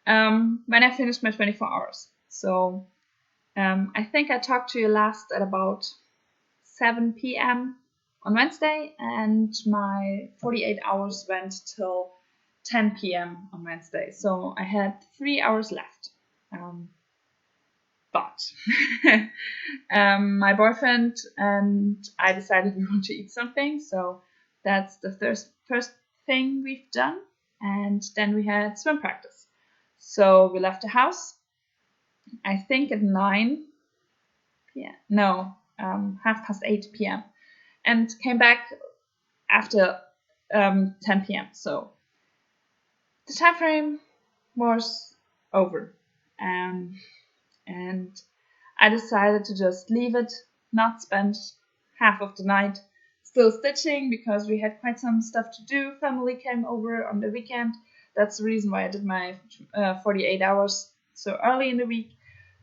when I finished my 24 hours. So I think I talked to you last at about 7 p.m. on Wednesday, and my 48 hours went till 10 p.m. on Wednesday. So I had 3 hours left. But my boyfriend and I decided we want to eat something. So that's the first thing we've done. And then we had swim practice. So we left the house, I think at 9 p.m. No, 8:30 p.m. and came back after 10 p.m. So the time frame was over. And I decided to just leave it, not spend half of the night still stitching because we had quite some stuff to do. Family came over on the weekend. That's the reason why I did my 48 hours so early in the week.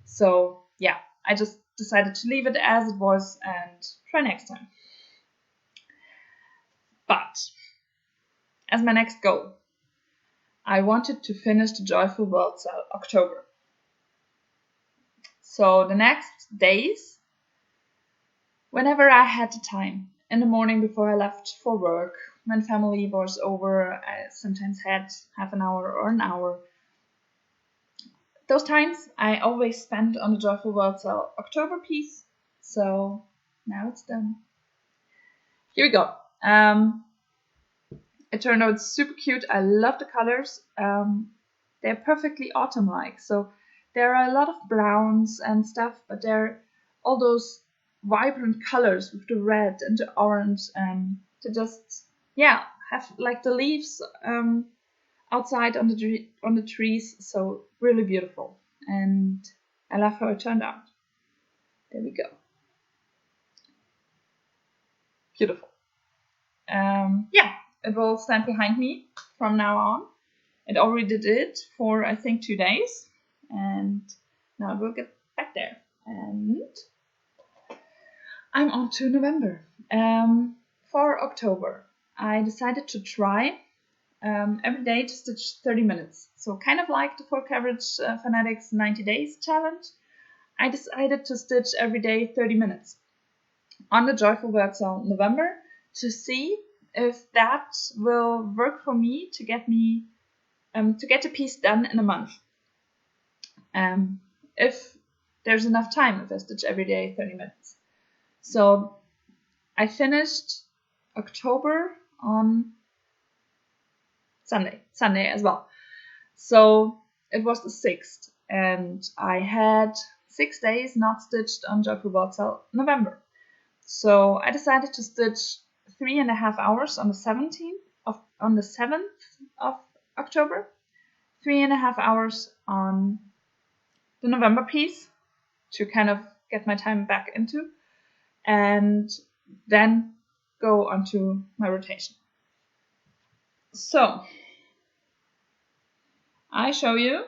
So yeah, I just decided to leave it as it was and try next time. But as my next goal, I wanted to finish the Joyful World Cell October. So the next days, whenever I had the time, in the morning before I left for work, when family was over, I sometimes had half an hour or an hour. Those times I always spent on the Joyful World Cell October piece. So now it's done. Here we go. It turned out super cute. I love the colors. They're perfectly autumn-like. So there are a lot of browns and stuff, but they're all those vibrant colors with the red and the orange, to just have like the leaves outside on the trees. So really beautiful, and I love how it turned out. There we go. Beautiful. It will stand behind me from now on. It already did it for I think 2 days, and now we'll get back there. And I'm on to November. For October, I decided to try every day to stitch 30 minutes. So kind of like the 4 Coverage Fanatics 90 Days Challenge. I decided to stitch every day 30 minutes on the Joyful World Cell November to see if that will work for me to get the piece done in a month. If there's enough time, if I stitch every day 30 minutes. So I finished October on Sunday as well. So it was the 6th, and I had 6 days not stitched on Joyful World Cell November. So I decided to stitch 3.5 hours on the 7th of October, 3.5 hours on the November piece to kind of get my time back into, and then go onto my rotation. So I show you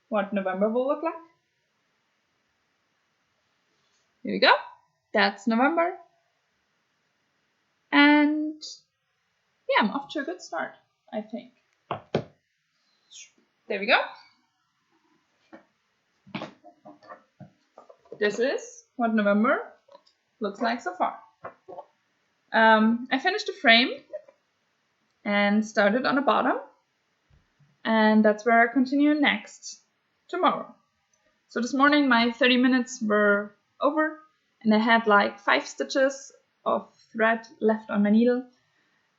what November will look like. Here we go. That's November. And yeah, I'm off to a good start, I think. There we go. This is what November looks like so far. I finished the frame and started on the bottom, and that's where I continue next tomorrow. So this morning my 30 minutes were over, and I had like 5 stitches of thread left on my needle,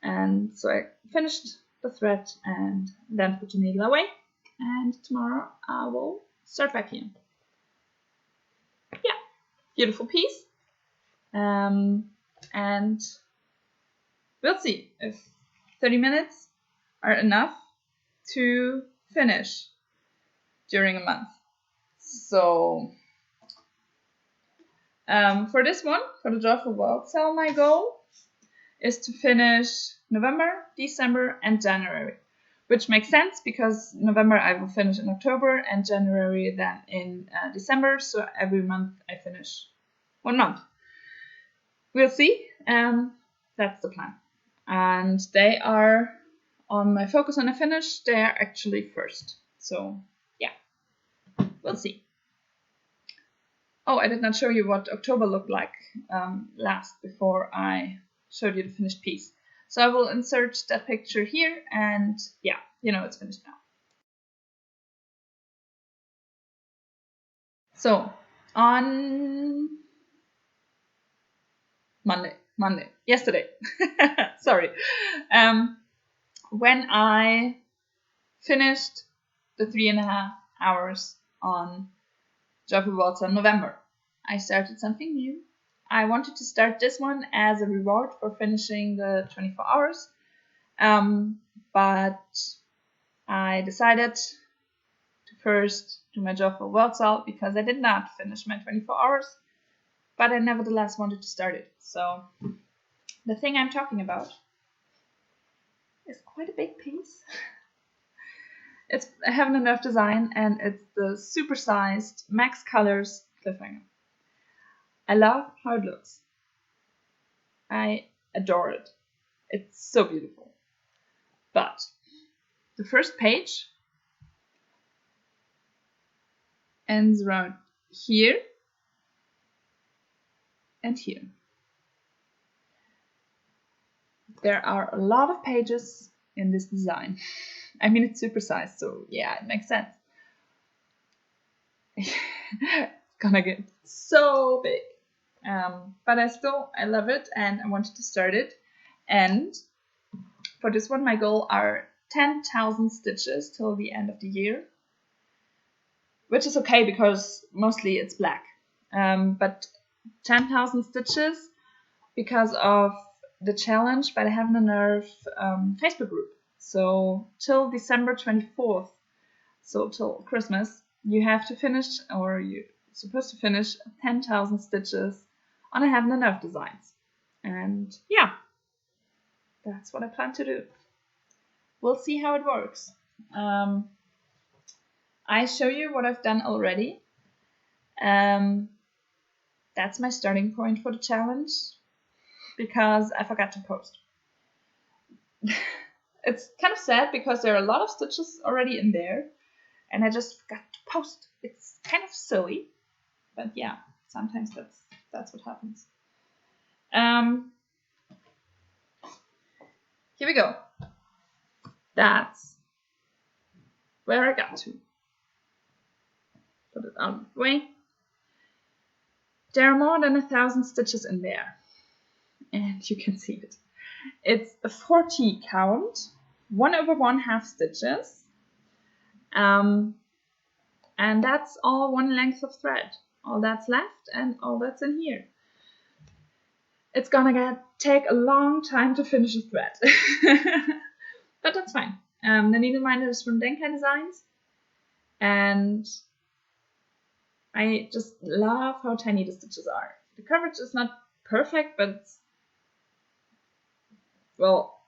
and so I finished the thread and then put the needle away, and tomorrow I will start back here. Yeah, beautiful piece. And we'll see if 30 minutes are enough to finish during a month. So For this one, for the Joyful World Cell, my goal is to finish November, December, and January, which makes sense because November I will finish in October and January then in December. So every month I finish 1 month. We'll see. That's the plan. And they are on my focus on a finish. They are actually first. So yeah, we'll see. Oh, I did not show you what October looked like last before I showed you the finished piece. So I will insert that picture here, and yeah, you know it's finished now. So on Monday, yesterday, sorry, when I finished the 3.5 hours on Joyful Worlds in November, I started something new. I wanted to start this one as a reward for finishing the 24 hours, but I decided to first do my Joyful Worlds out because I did not finish my 24 hours, but I nevertheless wanted to start it. So the thing I'm talking about is quite a big piece. It's a Heaven and Earth design, and it's the supersized Max Colors cliffhanger. I love how it looks. I adore it. It's so beautiful. But the first page ends around here and here. There are a lot of pages in this design. I mean, it's supersized, so yeah, it makes sense. It's gonna get so big. But I love it, and I wanted to start it. And for this one, my goal are 10,000 stitches till the end of the year, which is okay because mostly it's black. But 10,000 stitches because of the challenge by the Heaven and Earth Facebook group. So till December 24th, so till Christmas, you have to finish, or you're supposed to finish 10,000 stitches on a Heaven and Earth designs. And yeah, that's what I plan to do. We'll see how it works. I show you what I've done already. That's my starting point for the challenge because I forgot to post. It's kind of sad because there are a lot of stitches already in there and I just forgot to post. It's kind of silly, but yeah, sometimes that's what happens. Here we go. That's where I got to. Put it out of the way. There are more than 1,000 stitches in there, and you can see it. It's a 40 count, 1/1 half stitches, and that's all one length of thread. All that's left and all that's in here. It's gonna take a long time to finish a thread, but that's fine. The needleminder is from Denkai Designs, and I just love how tiny the stitches are. The coverage is not perfect, but well,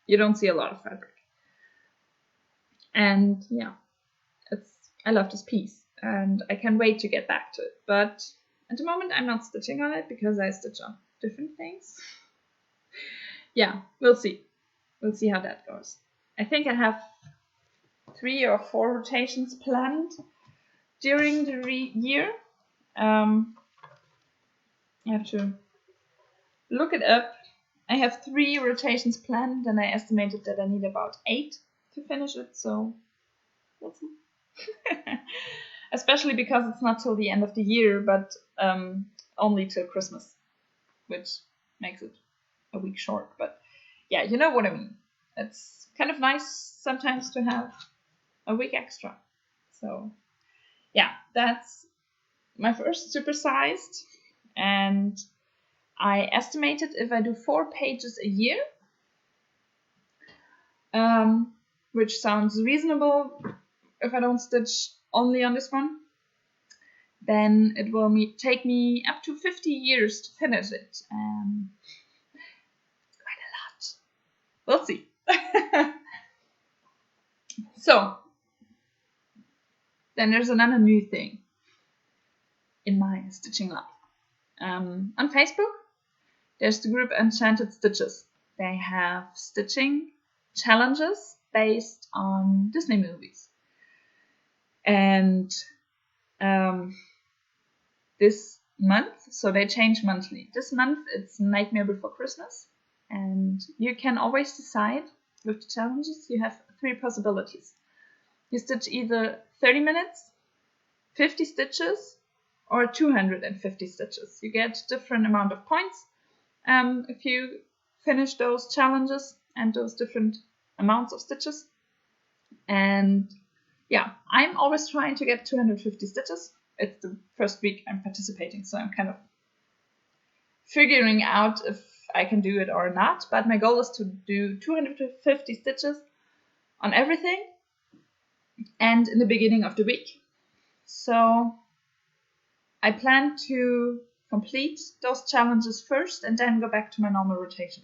you don't see a lot of fabric. And yeah, I love this piece and I can't wait to get back to it. But at the moment I'm not stitching on it because I stitch on different things. Yeah, we'll see. We'll see how that goes. I think I have 3 or 4 rotations planned during the year. I have to look it up. I have 3 rotations planned and I estimated that I need about 8 to finish it, so we'll see. Especially because it's not till the end of the year, but only till Christmas, which makes it a week short. But yeah, you know what I mean. It's kind of nice sometimes to have a week extra. So yeah, that's my first supersized, and I estimated if I do 4 pages a year, which sounds reasonable if I don't stitch only on this one, then it will take me up to 50 years to finish it. Quite a lot. We'll see. So, then there's another new thing in my stitching life. On Facebook, there's the group Enchanted Stitches. They have stitching challenges based on Disney movies. And this month, so they change monthly. This month it's Nightmare Before Christmas. And you can always decide with the challenges. You have 3 possibilities. You stitch either 30 minutes, 50 stitches, or 250 stitches. You get different amount of points if you finish those challenges and those different amounts of stitches. And yeah, I'm always trying to get 250 stitches. It's the first week I'm participating, so I'm kind of figuring out if I can do it or not. But my goal is to do 250 stitches on everything and in the beginning of the week. So I plan to complete those challenges first and then go back to my normal rotation.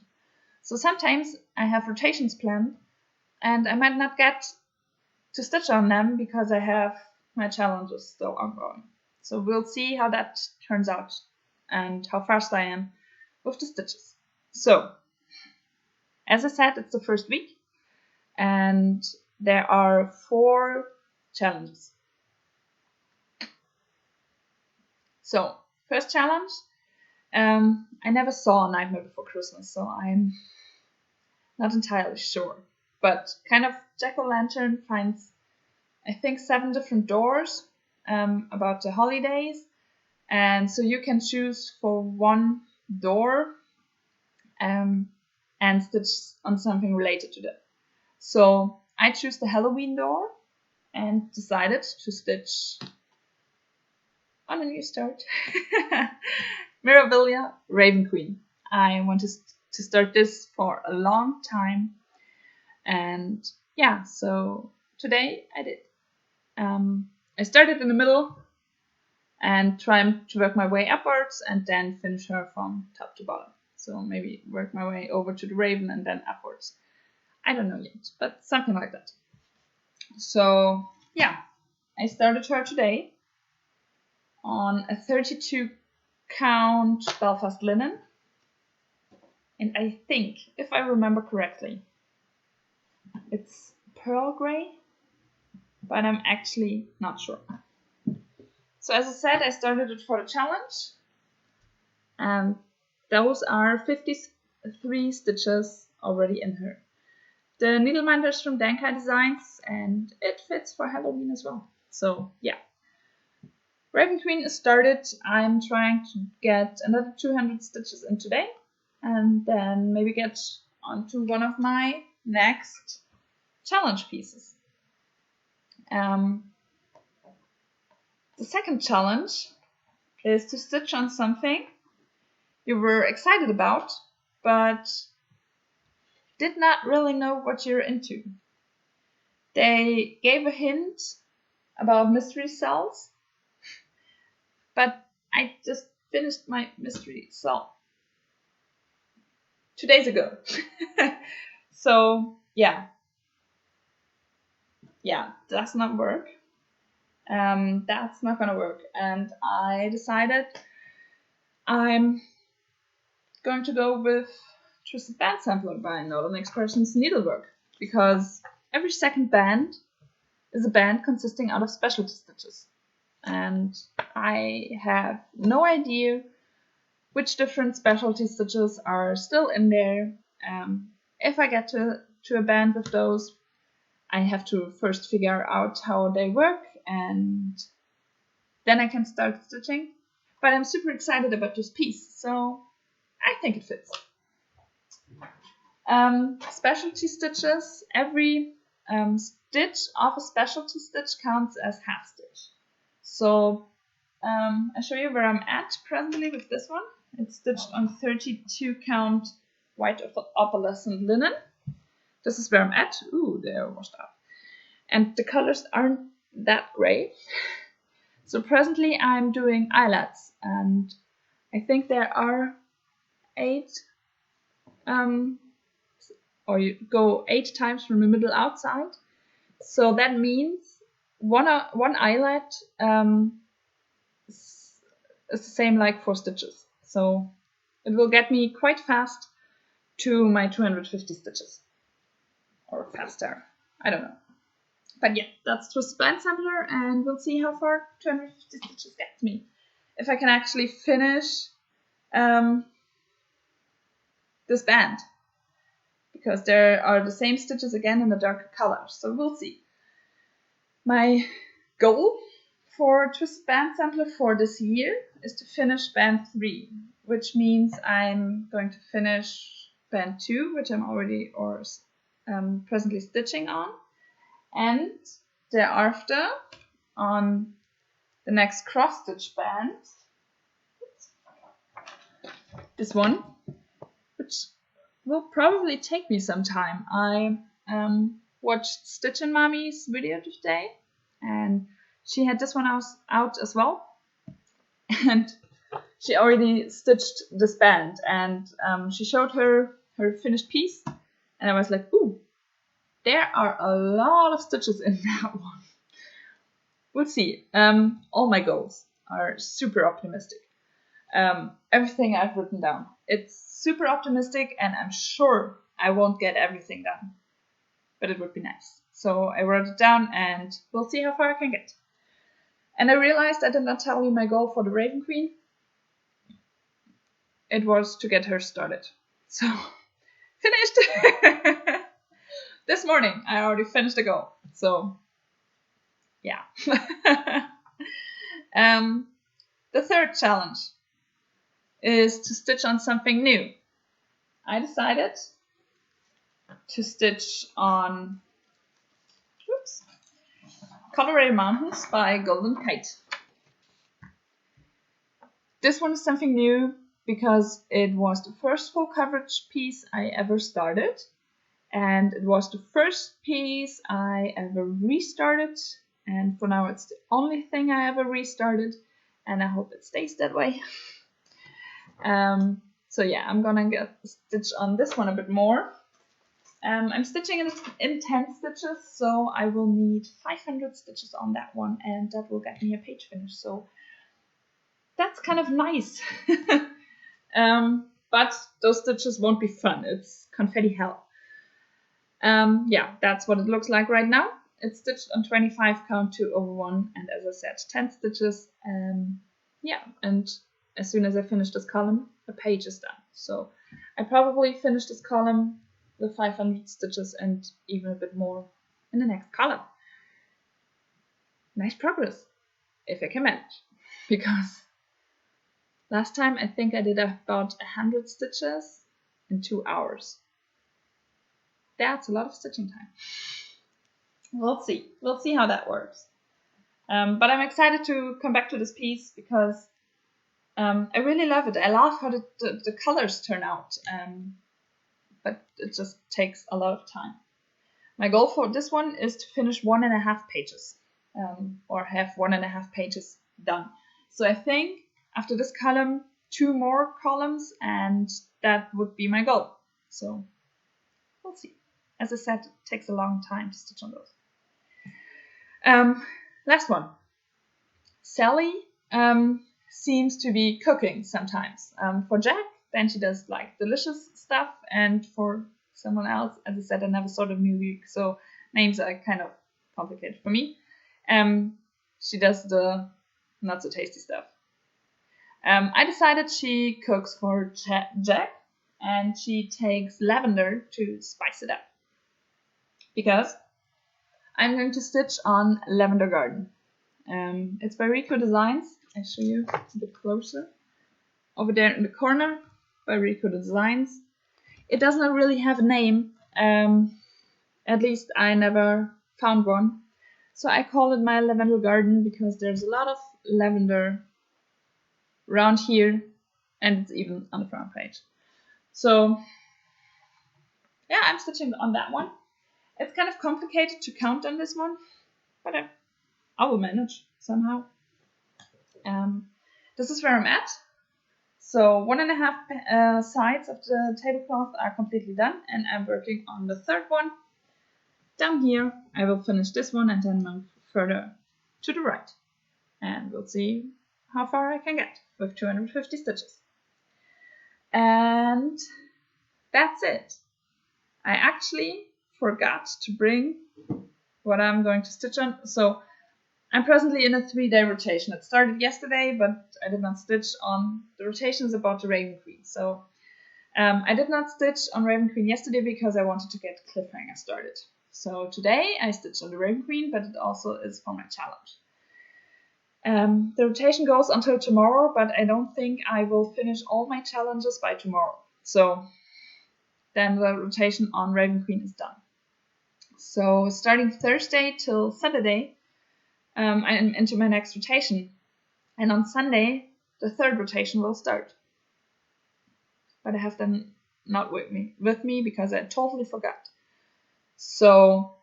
So sometimes I have rotations planned and I might not get to stitch on them because I have my challenges still ongoing. So we'll see how that turns out and how fast I am with the stitches. So, as I said, it's the first week and there are 4 challenges. So, first challenge, I never saw A Nightmare Before Christmas, so I'm not entirely sure. But kind of jack-o'-lantern finds, I think, 7 different doors about the holidays. And so you can choose for one door and stitch on something related to that. So I choose the Halloween door and decided to stitch on a new start. Mirabilia Raven Queen. I wanted to start this for a long time. And yeah, so today I did. I started in the middle and tried to work my way upwards and then finish her from top to bottom. So maybe work my way over to the raven and then upwards. I don't know yet, but something like that. So yeah, I started her today on a 32 count Belfast linen. And I think, if I remember correctly, it's pearl gray, but I'm actually not sure. So as I said, I started it for the challenge. And those are 53 stitches already in her. The needleminders from Denkai Designs, and it fits for Halloween as well. So yeah. Raven Queen is started. I'm trying to get another 200 stitches in today. And then maybe get onto one of my next challenge pieces. The second challenge is to stitch on something you were excited about, but did not really know what you're into. They gave a hint about mystery cells, but I just finished my mystery cell 2 days ago. So yeah, does not work. That's not gonna work, and I decided I'm going to go with Twisted Band Sampler by Northern Expressions Needlework, because every second band is a band consisting out of specialty stitches, and I have no idea which different specialty stitches are still in there. If I get to a band with those, I have to first figure out how they work, and then I can start stitching. But I'm super excited about this piece, so I think it fits. Specialty stitches, every stitch of a specialty stitch counts as half stitch. So I'll show you where I'm at presently with this one. It's stitched on 32 count white opalescent linen. This is where I'm at. Ooh, they're washed out. And the colors aren't that great. So presently I'm doing eyelets, and I think there are 8, or you go 8 times from the middle outside. So that means one eyelet is the same like 4 stitches. So it will get me quite fast to my 250 stitches. Or faster, I don't know. But yeah, that's just band sampler, and we'll see how far 250 stitches gets me. If I can actually finish this band, because there are the same stitches again in a darker color, so we'll see. My goal for Twisted Band Sampler for this year is to finish band 3, which means I'm going to finish band 2, which I'm already presently stitching on, and thereafter on the next cross stitch band, this one, which will probably take me some time. I watched Stitchin' Mommy's video today, and she had this one out as well, and she already stitched this band, and she showed her finished piece, and I was like, ooh, there are a lot of stitches in that one. We'll see. All my goals are super optimistic. Everything I've written down, it's super optimistic, and I'm sure I won't get everything done, but it would be nice. So I wrote it down, and we'll see how far I can get. And I realized I did not tell you my goal for the Raven Queen. It was to get her started. So, finished! This morning I already finished the goal. So, yeah. The third challenge is to stitch on something new. I decided to stitch on Colorado Mountains by Golden Kite. This one is something new because it was the first full coverage piece I ever started, and it was the first piece I ever restarted, and for now it's the only thing I ever restarted, and I hope it stays that way. So yeah, I'm gonna stitch on this one a bit more. I'm stitching in 10 stitches, so I will need 500 stitches on that one, and that will get me a page finish. So that's kind of nice. But those stitches won't be fun. It's confetti hell. Yeah, that's what it looks like right now. It's stitched on 25 count 2/1, and as I said, 10 stitches. Yeah, and as soon as I finish this column, the page is done. So I probably finish this column with 500 stitches and even a bit more in the next column. Nice progress, if I can manage, because last time I think I did about 100 stitches in 2 hours. That's a lot of stitching time. We'll see how that works. But I'm excited to come back to this piece because I really love it. I love how the colors turn out, but it just takes a lot of time. My goal for this one is to finish 1.5 pages, or have 1.5 pages done. So I think after this column, 2 more columns, and that would be my goal. So we'll see. As I said, it takes a long time to stitch on those. Last one. Sally seems to be cooking sometimes. For Jack, then she does like delicious stuff, and for someone else, as I said, I never saw the movie, so names are kind of complicated for me. She does the not so tasty stuff. I decided she cooks for Jack, and she takes lavender to spice it up, because I'm going to stitch on Lavender Garden. It's by Rico Designs. I'll show you a bit closer. Over there in the corner, by Rico Designs. It does not really have a name. At least I never found one. So I call it my Lavender Garden because there's a lot of lavender around here, and it's even on the front page. So yeah, I'm stitching on that one. It's kind of complicated to count on this one, but I will manage somehow. This is where I'm at. So 1.5 sides of the tablecloth are completely done, and I'm working on the third one. Down here, I will finish this one and then move further to the right. And we'll see how far I can get with 250 stitches. And that's it. I actually forgot to bring what I'm going to stitch on. So I'm presently in a 3-day rotation. It started yesterday, but I did not stitch on. The rotation is about the Raven Queen. So I did not stitch on Raven Queen yesterday because I wanted to get Cliffhanger started. So today I stitched on the Raven Queen, but it also is for my challenge. The rotation goes until tomorrow, but I don't think I will finish all my challenges by tomorrow. So then the rotation on Raven Queen is done. So starting Thursday till Saturday, I'm into my next rotation. And on Sunday, the third rotation will start. But I have them not with me because I totally forgot. So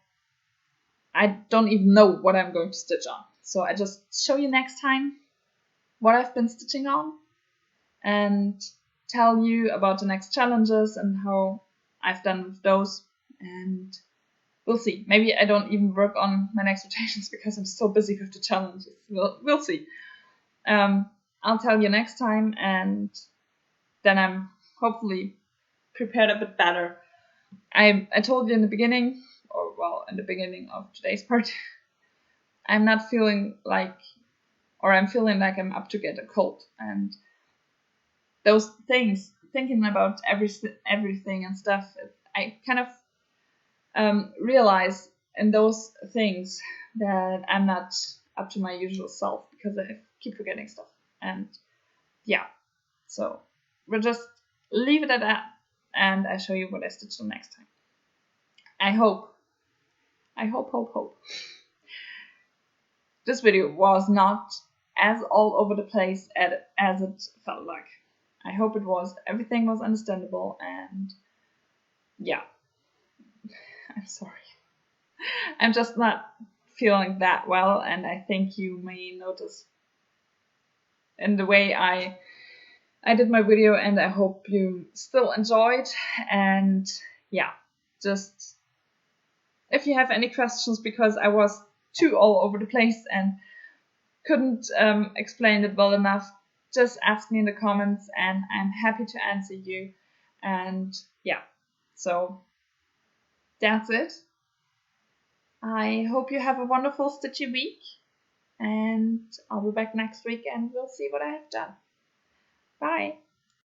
I don't even know what I'm going to stitch on. So I just show you next time what I've been stitching on and tell you about the next challenges and how I've done with those. And we'll see. Maybe I don't even work on my next rotations because I'm so busy with the challenges. We'll see. I'll tell you next time, and then I'm hopefully prepared a bit better. I told you in the beginning, or well, in the beginning of today's part, I'm not feeling like, or I'm feeling like I'm up to get a cold. And those things, thinking about everything and stuff, I kind of realize in those things that I'm not up to my usual self because I keep forgetting stuff. And yeah, so we'll just leave it at that, and I show you what I stitched on next time. I hope. This video was not as all over the place as it felt like. I hope it was. Everything was understandable, and yeah. I'm sorry. I'm just not feeling that well, and I think you may notice in the way I did my video, and I hope you still enjoyed. And yeah, just if you have any questions, because I was too all over the place and couldn't explain it well enough, just ask me in the comments and I'm happy to answer you. And yeah, so that's it. I hope you have a wonderful stitchy week, and I'll be back next week and we'll see what I have done. Bye!